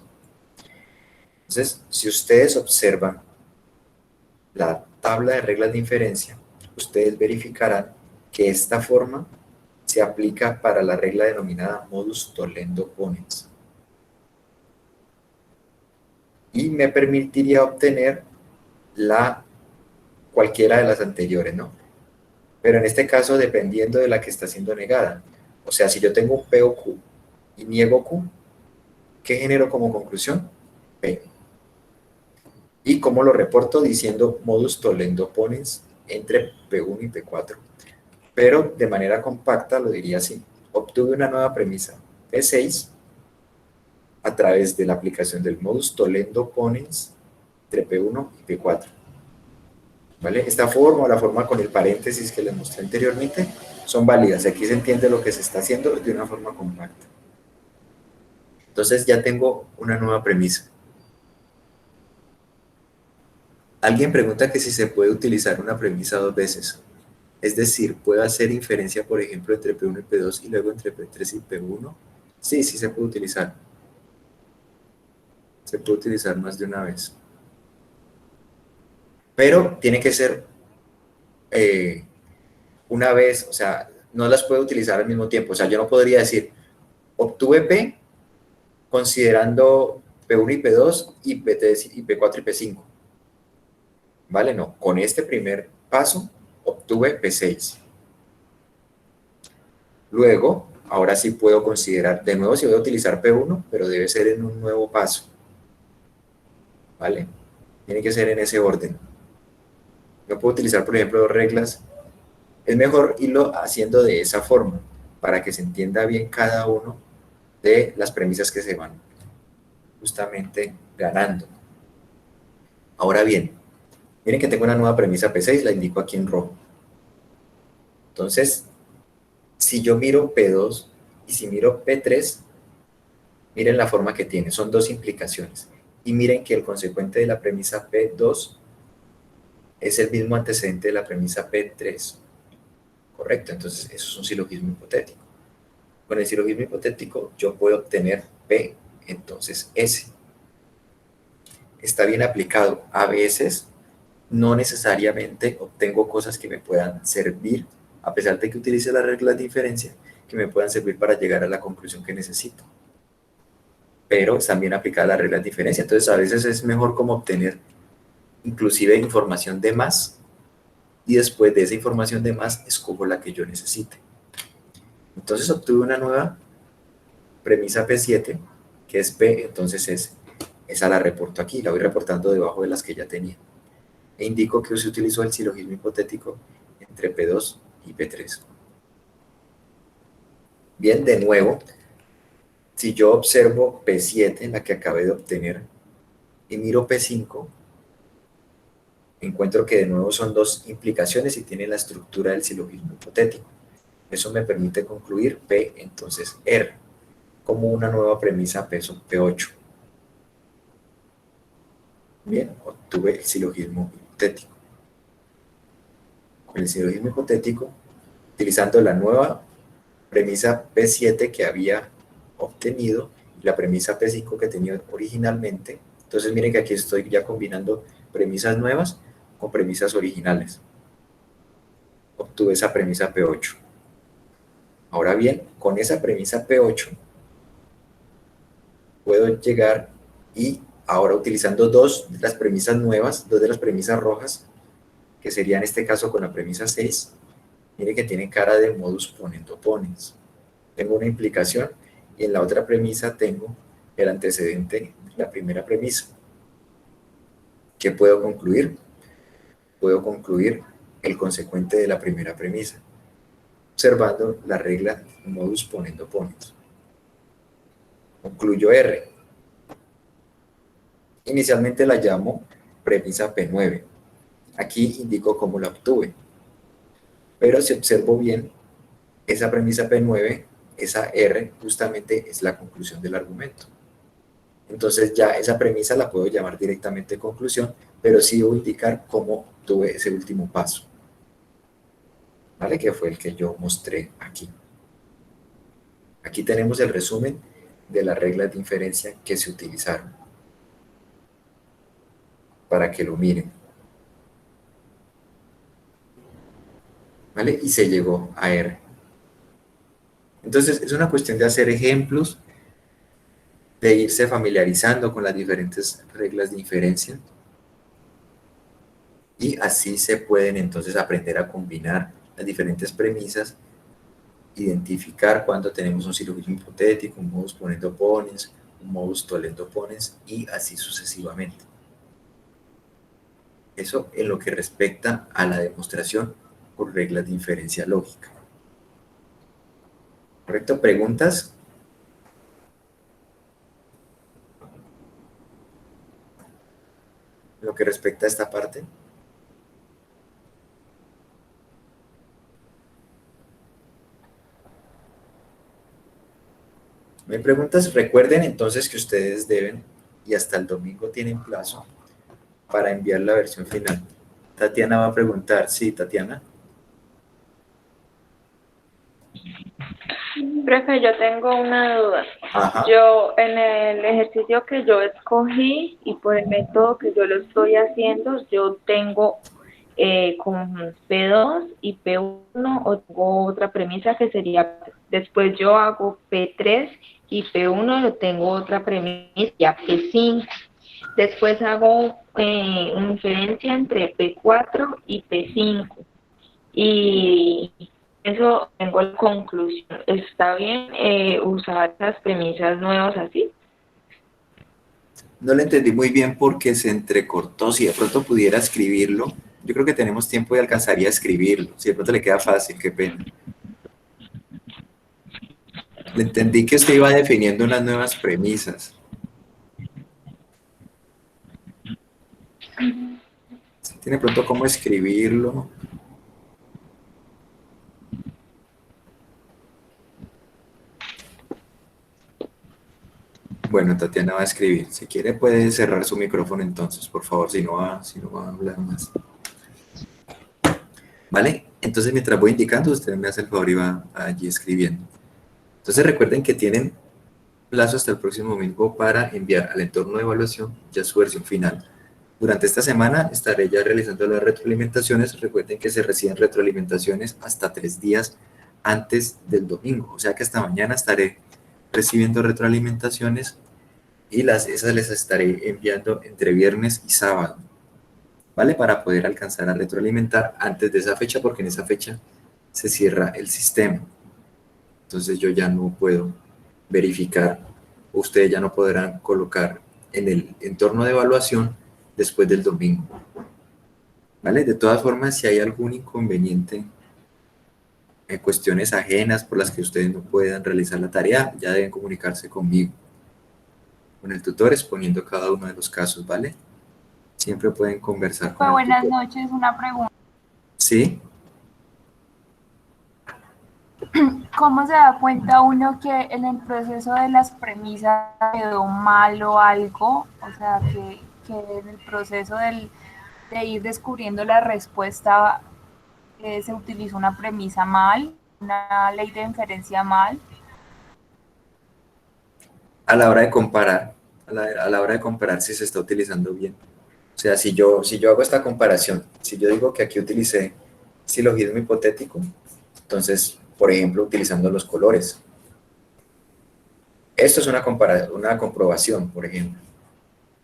Entonces, si ustedes observan la tabla de reglas de inferencia, ustedes verificarán que esta forma se aplica para la regla denominada modus tollendo ponens. Y me permitiría obtener cualquiera de las anteriores, ¿no? Pero en este caso, dependiendo de la que está siendo negada. O sea, si yo tengo un P o Q y niego Q, ¿qué genero como conclusión? P. ¿Y cómo lo reporto? Diciendo modus tollendo ponens entre P1 y P4. Pero de manera compacta lo diría así. Obtuve una nueva premisa, P6, a través de la aplicación del modus tollendo ponens entre P1 y P4. ¿Vale? Esta forma o la forma con el paréntesis que les mostré anteriormente son válidas. Aquí se entiende lo que se está haciendo de una forma compacta. Entonces ya tengo una nueva premisa. Alguien pregunta que si se puede utilizar una premisa dos veces. Es decir, ¿puedo hacer inferencia, por ejemplo, entre P1 y P2 y luego entre P3 y P1? Sí, sí se puede utilizar. Se puede utilizar más de una vez. Pero tiene que ser una vez, o sea, no las puedo utilizar al mismo tiempo. O sea, yo no podría decir, obtuve P considerando P1 y P2 y P3 y P4 y P5. ¿Vale? No, con este primer paso obtuve P6. Luego, ahora sí puedo considerar, de nuevo si voy a utilizar P1, pero debe ser en un nuevo paso. ¿Vale? Tiene que ser en ese orden. Yo puedo utilizar, por ejemplo, dos reglas. Es mejor irlo haciendo de esa forma, para que se entienda bien cada uno de las premisas que se van justamente ganando. Ahora bien, miren que tengo una nueva premisa P6, la indico aquí en rojo. Entonces, si yo miro P2 y si miro P3, miren la forma que tiene, son dos implicaciones. Y miren que el consecuente de la premisa P2 es el mismo antecedente de la premisa P3. Correcto, entonces eso es un silogismo hipotético. Con el silogismo hipotético yo puedo obtener P, entonces S. Está bien aplicado. A veces no necesariamente obtengo cosas que me puedan servir, a pesar de que utilice las reglas de inferencia, que me puedan servir para llegar a la conclusión que necesito. Pero están bien aplicadas las reglas de inferencia, entonces a veces es mejor como obtener inclusive información de más, y después de esa información de más, escojo la que yo necesite. Entonces obtuve una nueva premisa P7, que es P, entonces esa la reporto aquí, la voy reportando debajo de las que ya tenía. E indico que se utilizó el silogismo hipotético entre P2 y P3. Bien, de nuevo, si yo observo P7, la que acabé de obtener, y miro P5, encuentro que de nuevo son dos implicaciones y tienen la estructura del silogismo hipotético. Eso me permite concluir P, entonces R, como una nueva premisa P8. Bien, obtuve el silogismo hipotético. Con el silogismo hipotético, utilizando la nueva premisa P7 que había obtenido y la premisa P5 que tenía originalmente. Entonces miren que aquí estoy ya combinando premisas nuevas con premisas originales. Obtuve esa premisa P8. Ahora bien, con esa premisa P8 puedo llegar y ahora utilizando dos de las premisas nuevas, dos de las premisas rojas, que sería en este caso con la premisa 6, mire que tiene cara de modus ponendo ponens. Tengo una implicación y en la otra premisa tengo el antecedente de la primera premisa. ¿Qué puedo concluir? Puedo concluir el consecuente de la primera premisa, observando la regla modus ponendo ponens. Concluyo R. Inicialmente la llamo premisa P9. Aquí indico cómo la obtuve. Pero si observo bien, esa premisa P9, esa R, justamente es la conclusión del argumento. Entonces ya esa premisa la puedo llamar directamente conclusión, pero sí debo indicar cómo obtuve ese último paso. ¿Vale? Que fue el que yo mostré aquí. Aquí tenemos el resumen de las reglas de inferencia que se utilizaron. Para que lo miren. ¿Vale? Y se llegó a R. Entonces, es una cuestión de hacer ejemplos, de irse familiarizando con las diferentes reglas de inferencia. Y así se pueden entonces aprender a combinar las diferentes premisas, identificar cuando tenemos un silogismo hipotético, un modus ponendo ponens, un modus tollendo ponens, y así sucesivamente. Eso en lo que respecta a la demostración por reglas de inferencia lógica. ¿Correcto? ¿Preguntas? En lo que respecta a esta parte. ¿Me preguntas? Recuerden entonces que ustedes deben, y hasta el domingo tienen plazo, para enviar la versión final. Tatiana va a preguntar. Sí, Tatiana. Profe, yo tengo una duda. Ajá. Yo, en el ejercicio que yo escogí y por el método que yo lo estoy haciendo, yo tengo con P2 y P1 o tengo otra premisa que sería, después yo hago P3 y P1 lo tengo otra premisa, ya P5. Después hago una diferencia entre P4 y P5. Y eso tengo la conclusión. ¿Está bien usar las premisas nuevas así? No le entendí muy bien porque se entrecortó. Si de pronto pudiera escribirlo, yo creo que tenemos tiempo y alcanzaría a escribirlo. Si de pronto le queda fácil, qué pena. Le entendí que usted iba definiendo unas nuevas premisas. Si tiene pronto cómo escribirlo. Bueno, Tatiana va a escribir. Si quiere puede cerrar su micrófono entonces, por favor, si no va a hablar más. ¿Vale? Entonces mientras voy indicando, usted me hace el favor y va allí escribiendo. Entonces recuerden que tienen plazo hasta el próximo domingo para enviar al entorno de evaluación ya su versión final. Durante esta semana estaré ya realizando las retroalimentaciones. Recuerden que se reciben retroalimentaciones hasta 3 días antes del domingo. O sea que hasta mañana estaré recibiendo retroalimentaciones y esas les estaré enviando entre viernes y sábado, ¿vale? Para poder alcanzar a retroalimentar antes de esa fecha, porque en esa fecha se cierra el sistema. Entonces yo ya no puedo verificar ustedes ya no podrán colocar en el entorno de evaluación después del domingo. ¿Vale? De todas formas, si hay algún inconveniente, cuestiones ajenas por las que ustedes no puedan realizar la tarea, ya deben comunicarse conmigo, con el tutor, exponiendo cada uno de los casos, ¿vale? Siempre pueden conversar con el Buenas tutor. noches, una pregunta. ¿Sí? ¿Cómo se da cuenta uno que en el proceso de las premisas quedó mal o algo? O sea, que en el proceso de ir descubriendo la respuesta se utilizó una premisa mal, una ley de inferencia mal. A la hora de comparar, a la hora de comparar si se está utilizando bien. O sea, si yo hago esta comparación, si yo digo que aquí utilicé silogismo hipotético, entonces, por ejemplo, utilizando los colores. Esto es una comprobación, por ejemplo.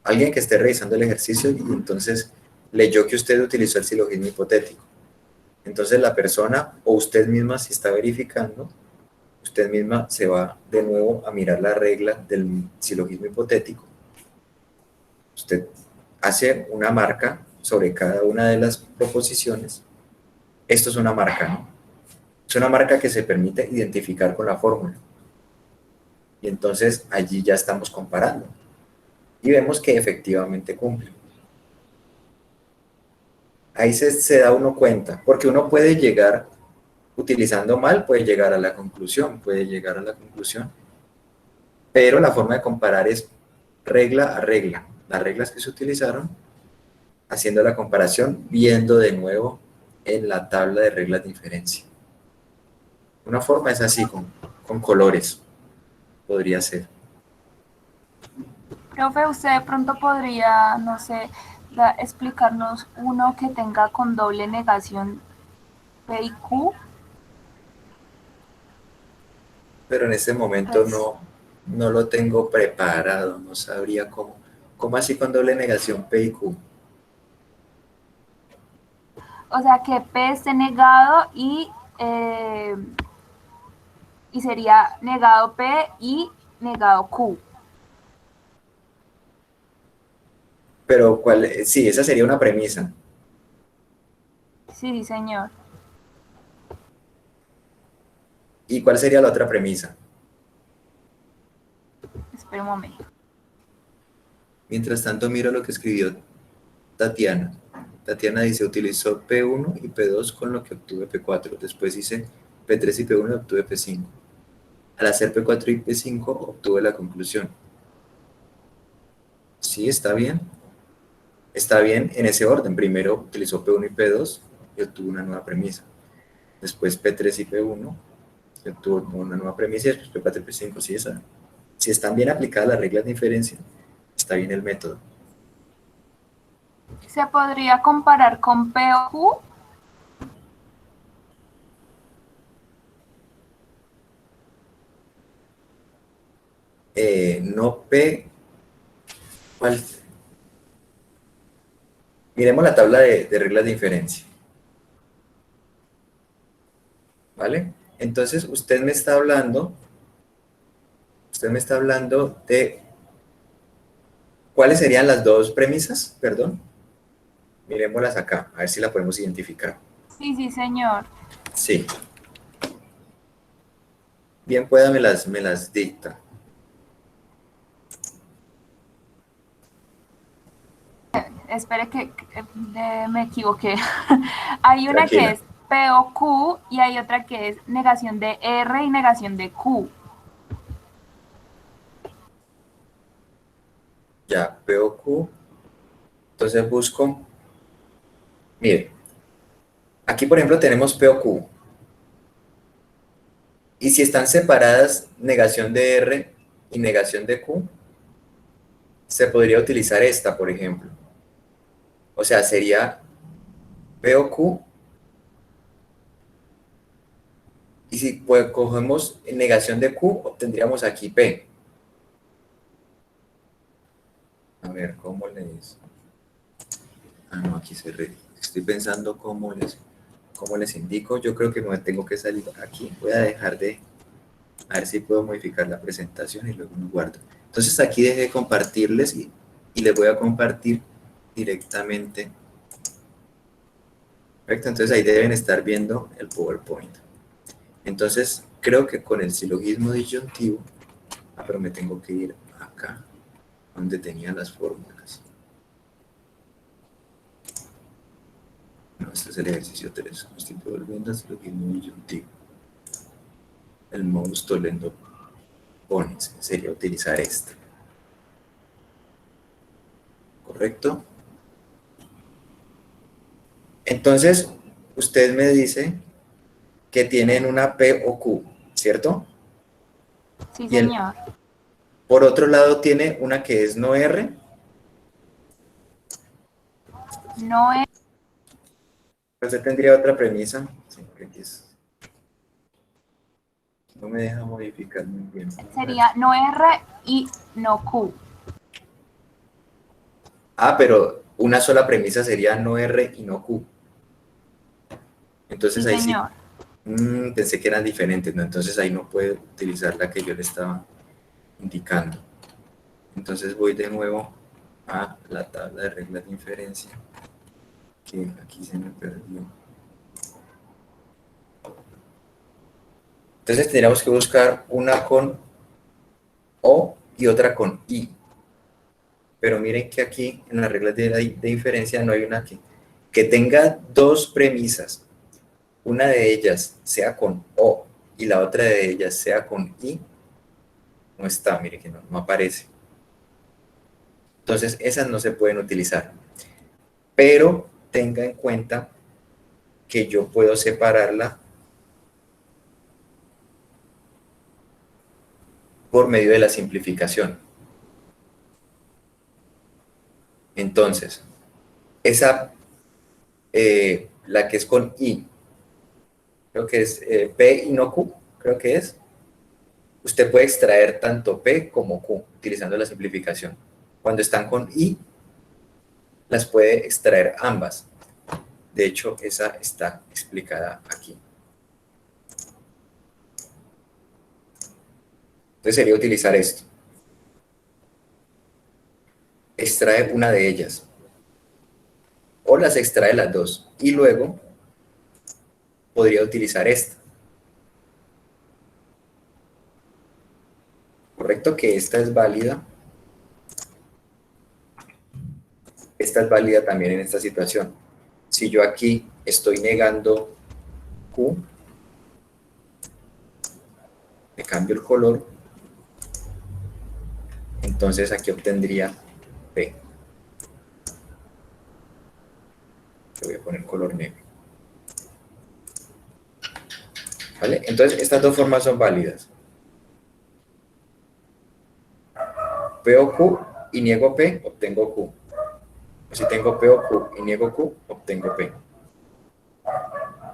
Alguien que esté revisando el ejercicio y entonces leyó que usted utilizó el silogismo hipotético. Entonces la persona o usted misma, si está verificando, usted misma se va de nuevo a mirar la regla del silogismo hipotético. Usted hace una marca sobre cada una de las proposiciones. Esto es una marca, ¿no? Es una marca que se permite identificar con la fórmula. Y entonces allí ya estamos comparando. Y vemos que efectivamente cumple. Ahí se da uno cuenta, porque uno puede llegar, utilizando mal, puede llegar a la conclusión, pero la forma de comparar es regla a regla. Las reglas que se utilizaron, haciendo la comparación, viendo de nuevo en la tabla de reglas de inferencia. Una forma es así, con colores, podría ser. Profe, usted de pronto podría, no sé, explicarnos uno que tenga con doble negación P y Q. Pero en este momento Pues, no lo tengo preparado, no sabría cómo. ¿Cómo así con doble negación P y Q? o sea, que P esté negado y sería negado P y negado Q. Pero sí, esa sería una premisa. Sí, señor. ¿Y cuál sería la otra premisa? Espera un momento. Mientras tanto miro lo que escribió Tatiana. Tatiana dice, utilizó P1 y P2 con lo que obtuve P4. Después hice P3 y P1 y obtuve P5. Al hacer P4 y P5 obtuve la conclusión. Sí, está bien. Está bien en ese orden. Primero utilizó P1 y P2 y obtuvo una nueva premisa. Después P3 y P1 y obtuvo una nueva premisa y después P4 y P5. Sí, si están bien aplicadas las reglas de inferencia, está bien el método. ¿Se podría comparar con P o Q? No P. ¿Cuál? Miremos la tabla de reglas de inferencia. ¿Vale? Entonces, usted me está hablando de ¿cuáles serían las dos premisas? Perdón. Miremoslas acá, a ver si la podemos identificar. Sí, sí, señor. Sí. Bien pueda, me las dicta. Espere que me equivoqué. Hay una Tranquila. que es P o Q y hay otra que es negación de R y negación de Q. Ya, P o Q. Entonces busco. Mire, aquí por ejemplo tenemos P o Q. Y si están separadas negación de R y negación de Q, se podría utilizar esta, por ejemplo. O sea, sería P o Q. Y si pues, cogemos negación de Q, obtendríamos aquí P. A ver, ¿cómo les...? Ah, no, aquí estoy pensando cómo les indico. Yo creo que me tengo que salir aquí. Voy a dejar a ver si puedo modificar la presentación y luego me guardo. Entonces aquí dejé de compartirles y les voy a compartir directamente. Perfecto, entonces ahí deben estar viendo el PowerPoint. Entonces creo que con el silogismo disyuntivo, pero me tengo que ir acá, donde tenía las fórmulas. No, este es el ejercicio 3. Me estoy volviendo al silogismo disyuntivo. El modus tollendo ponens sería utilizar este. ¿Correcto? Entonces, usted me dice que tienen una P o Q, ¿cierto? Sí, Y señor. por otro lado tiene una que es no R. No es, Usted tendría otra premisa. Sí, porque aquí no me deja modificar muy bien. sería no R y no Q. Ah, pero una sola premisa sería no R y no Q. Entonces Sí, ahí sí. señor. Pensé que eran diferentes, ¿no? Entonces ahí no puedo utilizar la que yo le estaba indicando. Entonces voy de nuevo a la tabla de reglas de inferencia, que aquí se me perdió. Entonces tendríamos que buscar una con O y otra con I. Pero miren que aquí en las reglas de inferencia no hay una que tenga dos premisas. Una de ellas sea con O y la otra de ellas sea con I. No está, miren que no aparece. Entonces esas no se pueden utilizar. Pero tenga en cuenta que yo puedo separarla por medio de la simplificación. Entonces, esa, la que es con I, creo que es P y no Q, creo que es. Usted puede extraer tanto P como Q utilizando la simplificación. Cuando están con I, las puede extraer ambas. De hecho, esa está explicada aquí. Entonces sería utilizar esto. Extrae una de ellas. O las extrae las dos. Y luego podría utilizar esta. Correcto que esta es válida. Esta es válida también en esta situación. Si yo aquí estoy negando Q, le cambio el color, entonces aquí obtendría P. Le voy a poner color negro. ¿Vale? Entonces estas dos formas son válidas. Veo Q y niego P, obtengo Q. O si tengo P o Q y niego Q, obtengo P.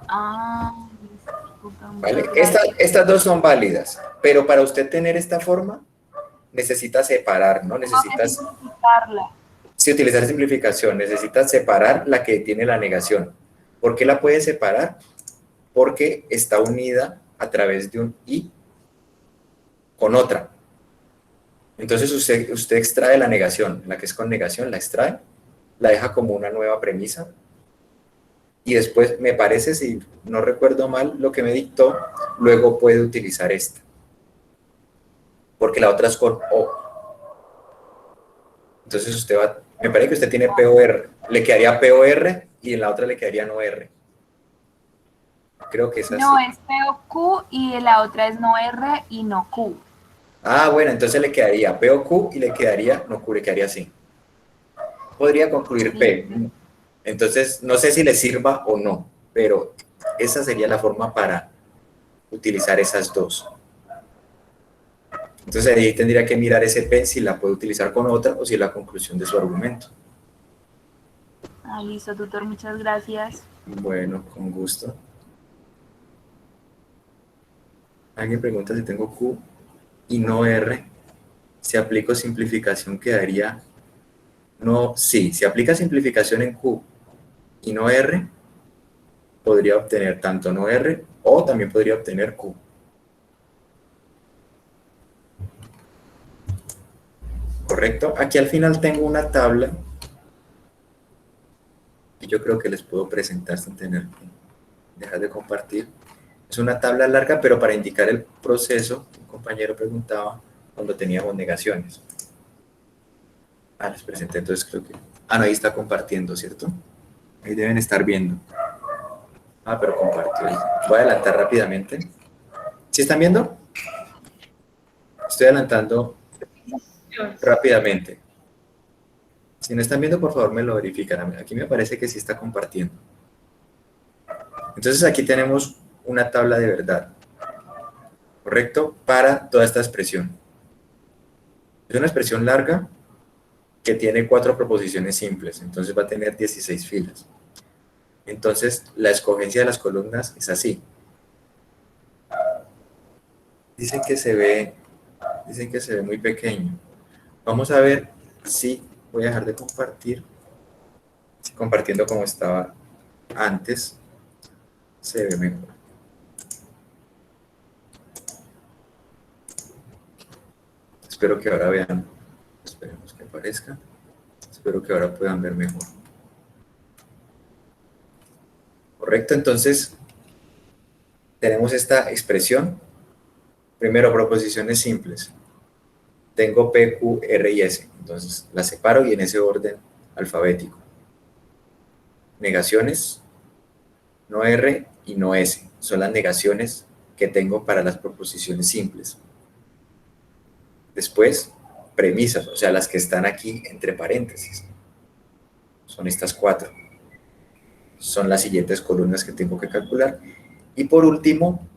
Ah, disculpa, muchas ¿Vale? gracias. Estas dos son válidas, pero para usted tener esta forma, necesita separar, ¿no? Tengo que Necesitas, simplificarla. si utilizar simplificación, necesitas separar la que tiene la negación. ¿Por qué la puede separar? Porque está unida a través de un I con otra. Entonces usted extrae la negación, la que es con negación, la extrae, la deja como una nueva premisa, y después, me parece, si no recuerdo mal lo que me dictó, luego puede utilizar esta. Porque la otra es con O. Entonces usted va, me parece que usted tiene POR, le quedaría POR y en la otra le quedaría no R. Creo que es así. No es P o Q y la otra es no R y no Q. Ah, bueno, entonces le quedaría POQ y le quedaría no Q, le quedaría así. Podría concluir P. Entonces, no sé si le sirva o no, pero esa sería la forma para utilizar esas dos. Entonces ahí tendría que mirar ese P si la puede utilizar con otra o si es la conclusión de su argumento. Ah, listo, tutor, muchas gracias. Bueno, con gusto. Alguien pregunta si tengo Q y no R. Si aplico simplificación quedaría... No, sí, si aplica simplificación en Q y no R, podría obtener tanto no R o también podría obtener Q. ¿correcto? Aquí al final tengo una tabla y yo creo que les puedo presentar sin tener que dejar de compartir. Es una tabla larga, pero para indicar el proceso, un compañero preguntaba cuando teníamos negaciones. Les presenté, entonces creo que... no, ahí está compartiendo, ¿cierto? Ahí deben estar viendo. Pero compartió. Voy a adelantar rápidamente. ¿Sí están viendo? Estoy adelantando rápidamente. Si no están viendo, por favor me lo verifican. Aquí me parece que sí está compartiendo. Entonces aquí tenemos una tabla de verdad, ¿correcto? Para toda esta expresión. Es una expresión larga que tiene 4 proposiciones simples, entonces va a tener 16 filas. Entonces la escogencia de las columnas es así. Dicen que se ve muy pequeño. Vamos a ver si voy a dejar de compartir. Si compartiendo como estaba antes, se ve mejor. Espero que ahora vean. Esperemos que aparezca. Espero que ahora puedan ver mejor. Correcto, entonces tenemos esta expresión. Primero, proposiciones simples. Tengo P, Q, R y S. Entonces las separo y en ese orden alfabético. Negaciones, no R y no S. Son las negaciones que tengo para las proposiciones simples. Después, premisas, o sea, las que están aquí entre paréntesis. Son estas 4. Son las siguientes columnas que tengo que calcular. Y por último,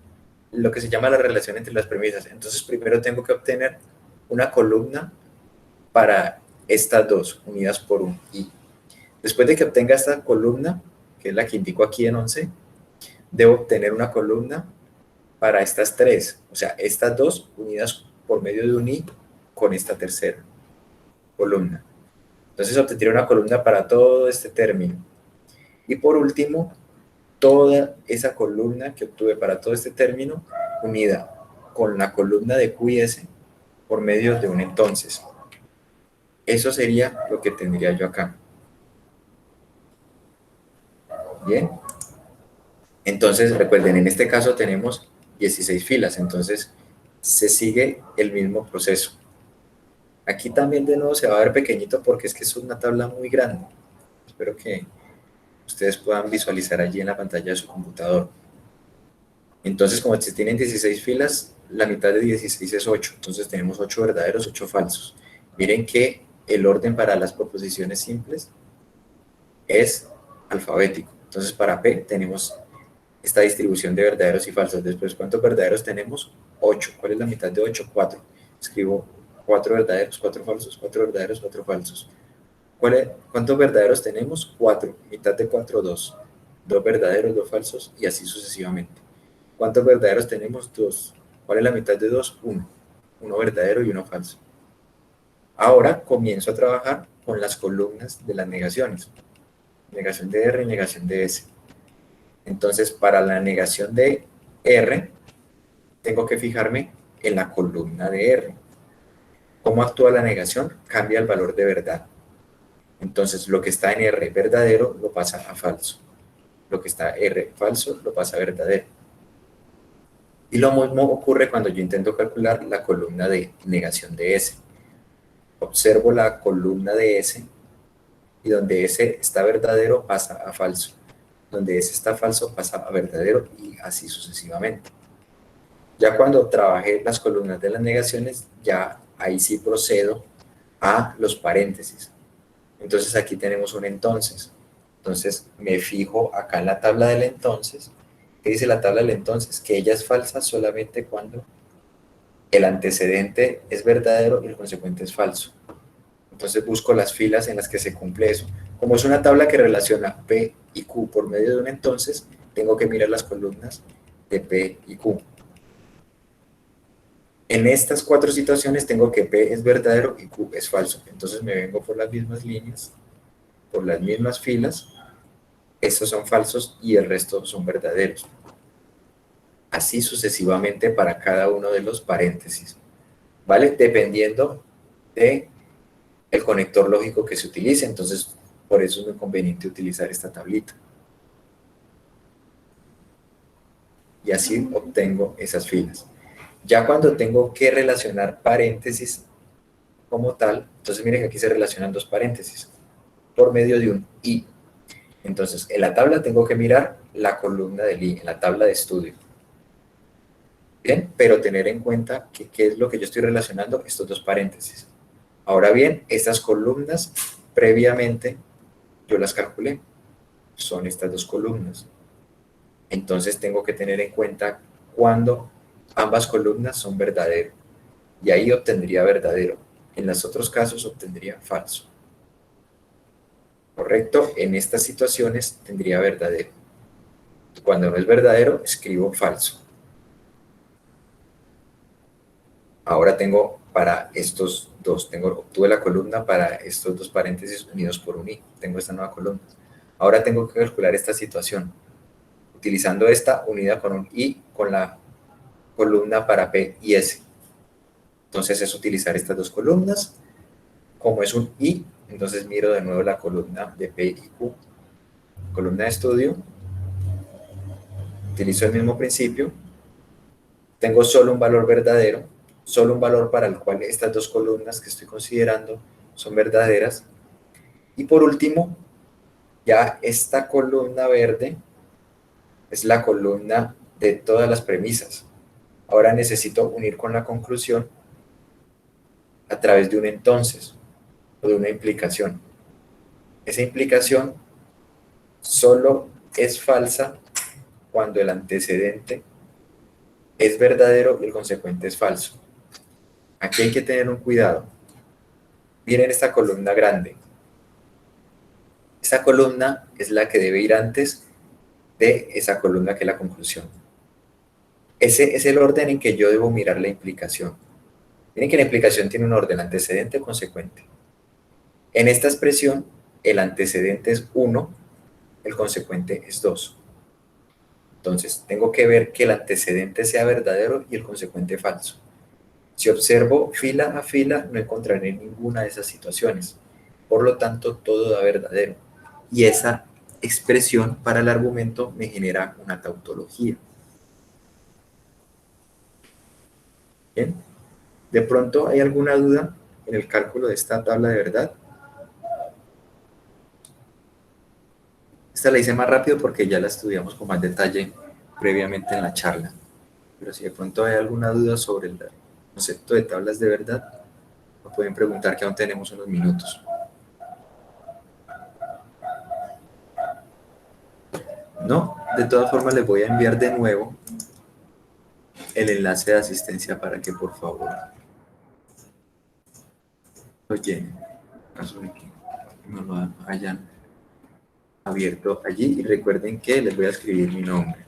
lo que se llama la relación entre las premisas. Entonces, primero tengo que obtener una columna para estas dos, unidas por un i. Después de que obtenga esta columna, que es la que indico aquí en 11, debo obtener una columna para estas 3, o sea, estas dos unidas por medio de un i con esta tercera columna. Entonces obtendré una columna para todo este término. Y por último, toda esa columna que obtuve para todo este término unida con la columna de Q y S por medio de un entonces. Eso sería lo que tendría yo acá. Bien. Entonces, recuerden, en este caso tenemos 16 filas, entonces se sigue el mismo proceso. Aquí también de nuevo se va a ver pequeñito porque es que es una tabla muy grande. Espero que ustedes puedan visualizar allí en la pantalla de su computador. Entonces, como si tienen 16 filas, la mitad de 16 es 8. Entonces tenemos 8 verdaderos, 8 falsos. Miren que el orden para las proposiciones simples es alfabético. Entonces, para P tenemos esta distribución de verdaderos y falsos. Después, ¿cuántos verdaderos tenemos? 8. ¿Cuál es la mitad de 8? 4. Escribo 4 verdaderos, 4 falsos, 4 verdaderos, 4 falsos. ¿Cuántos verdaderos tenemos? 4. Mitad de 4, 2. 2 verdaderos, 2 falsos y así sucesivamente. ¿Cuántos verdaderos tenemos? 2. ¿Cuál es la mitad de 2? 1. 1 verdadero y 1 falso. Ahora comienzo a trabajar con las columnas de las negaciones. Negación de R y negación de S. Entonces, para la negación de R, tengo que fijarme en la columna de R. ¿Cómo actúa la negación? Cambia el valor de verdad. Entonces, lo que está en R verdadero lo pasa a falso. Lo que está R falso lo pasa a verdadero. Y lo mismo ocurre cuando yo intento calcular la columna de negación de S. Observo la columna de S y donde S está verdadero pasa a falso. Donde S está falso pasa a verdadero y así sucesivamente. Ya cuando trabajé las columnas de las negaciones, ya ahí sí procedo a los paréntesis. Entonces aquí tenemos un entonces. Entonces me fijo acá en la tabla del entonces. ¿Qué dice la tabla del entonces? Que ella es falsa solamente cuando el antecedente es verdadero y el consecuente es falso. Entonces busco las filas en las que se cumple eso. Como es una tabla que relaciona P y Q por medio de un entonces, tengo que mirar las columnas de P y Q. En estas 4 situaciones tengo que P es verdadero y Q es falso. Entonces me vengo por las mismas líneas, por las mismas filas. Estos son falsos y el resto son verdaderos. Así sucesivamente para cada uno de los paréntesis. ¿Vale? Dependiendo de el conector lógico que se utilice, entonces por eso es muy conveniente utilizar esta tablita. Y así obtengo esas filas. Ya cuando tengo que relacionar paréntesis como tal, entonces miren que aquí se relacionan dos paréntesis por medio de un i. Entonces, en la tabla tengo que mirar la columna del i, en la tabla de estudio. Bien, pero tener en cuenta que qué es lo que yo estoy relacionando, estos dos paréntesis. Ahora bien, estas columnas previamente yo las calculé, son estas dos columnas. Entonces tengo que tener en cuenta cuando ambas columnas son verdadero. Y ahí obtendría verdadero. En los otros casos obtendría falso. ¿Correcto? En estas situaciones tendría verdadero. Cuando no es verdadero, escribo falso. Ahora tengo para estos dos, obtuve la columna para estos dos paréntesis unidos por un i. Tengo esta nueva columna. Ahora tengo que calcular esta situación. Utilizando esta unida con un i con la columna para P y S. Entonces es utilizar estas dos columnas. Como es un i, entonces miro de nuevo la columna de P y Q. Columna de estudio. Utilizo el mismo principio. Tengo solo un valor verdadero, solo un valor para el cual estas dos columnas que estoy considerando son verdaderas. Y por último, ya esta columna verde es la columna de todas las premisas. Ahora necesito unir con la conclusión a través de un entonces o de una implicación. Esa implicación solo es falsa cuando el antecedente es verdadero y el consecuente es falso. Aquí hay que tener un cuidado. Miren esta columna grande. Esta columna es la que debe ir antes de esa columna que es la conclusión. Ese es el orden en que yo debo mirar la implicación. Miren que la implicación tiene un orden, antecedente o consecuente. En esta expresión, el antecedente es 1, el consecuente es 2. Entonces, tengo que ver que el antecedente sea verdadero y el consecuente falso. Si observo fila a fila, no encontraré ninguna de esas situaciones. Por lo tanto, todo da verdadero. Y esa expresión para el argumento me genera una tautología. ¿Bien? ¿De pronto hay alguna duda en el cálculo de esta tabla de verdad? Esta la hice más rápido porque ya la estudiamos con más detalle previamente en la charla. Pero si de pronto hay alguna duda sobre el concepto de tablas de verdad, me pueden preguntar, que aún tenemos unos minutos. No, de todas formas les voy a enviar de nuevo el enlace de asistencia para que por favor lo llenen, en caso de que no lo hayan abierto allí. Y recuerden que les voy a escribir mi nombre.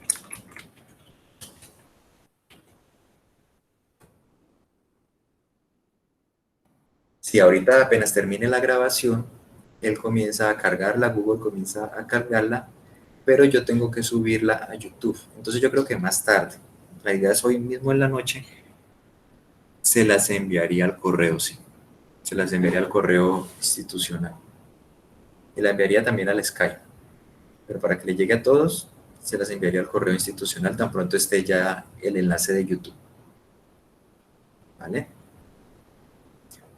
Si ahorita apenas termine la grabación, él comienza a cargarla, Google comienza a cargarla, pero yo tengo que subirla a YouTube. Entonces yo creo que más tarde, la idea es hoy mismo en la noche, se las enviaría al correo, sí. Se las enviaría al correo institucional. Y la enviaría también al Skype. Pero para que le llegue a todos, se las enviaría al correo institucional tan pronto esté ya el enlace de YouTube. ¿Vale?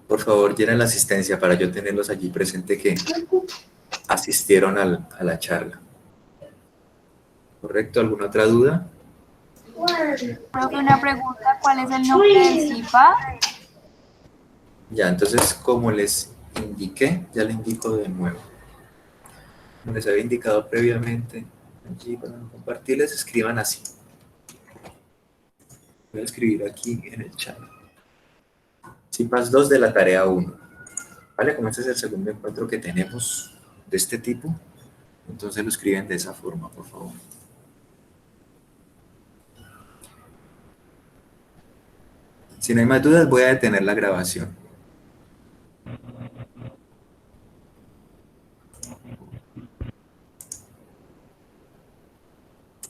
Por favor, llenen la asistencia para yo tenerlos allí presente que asistieron a la charla. ¿Correcto? ¿Alguna otra duda? Profe, una pregunta, ¿cuál es el nombre del CIPA? Ya, entonces, como les indiqué, ya le indico de nuevo. Como les había indicado previamente, allí para no compartirles, escriban así. Voy a escribir aquí en el chat. CIPAS 2 de la tarea 1. ¿Vale? Como este es el segundo encuentro que tenemos de este tipo, entonces lo escriben de esa forma, por favor. Si no hay más dudas, voy a detener la grabación.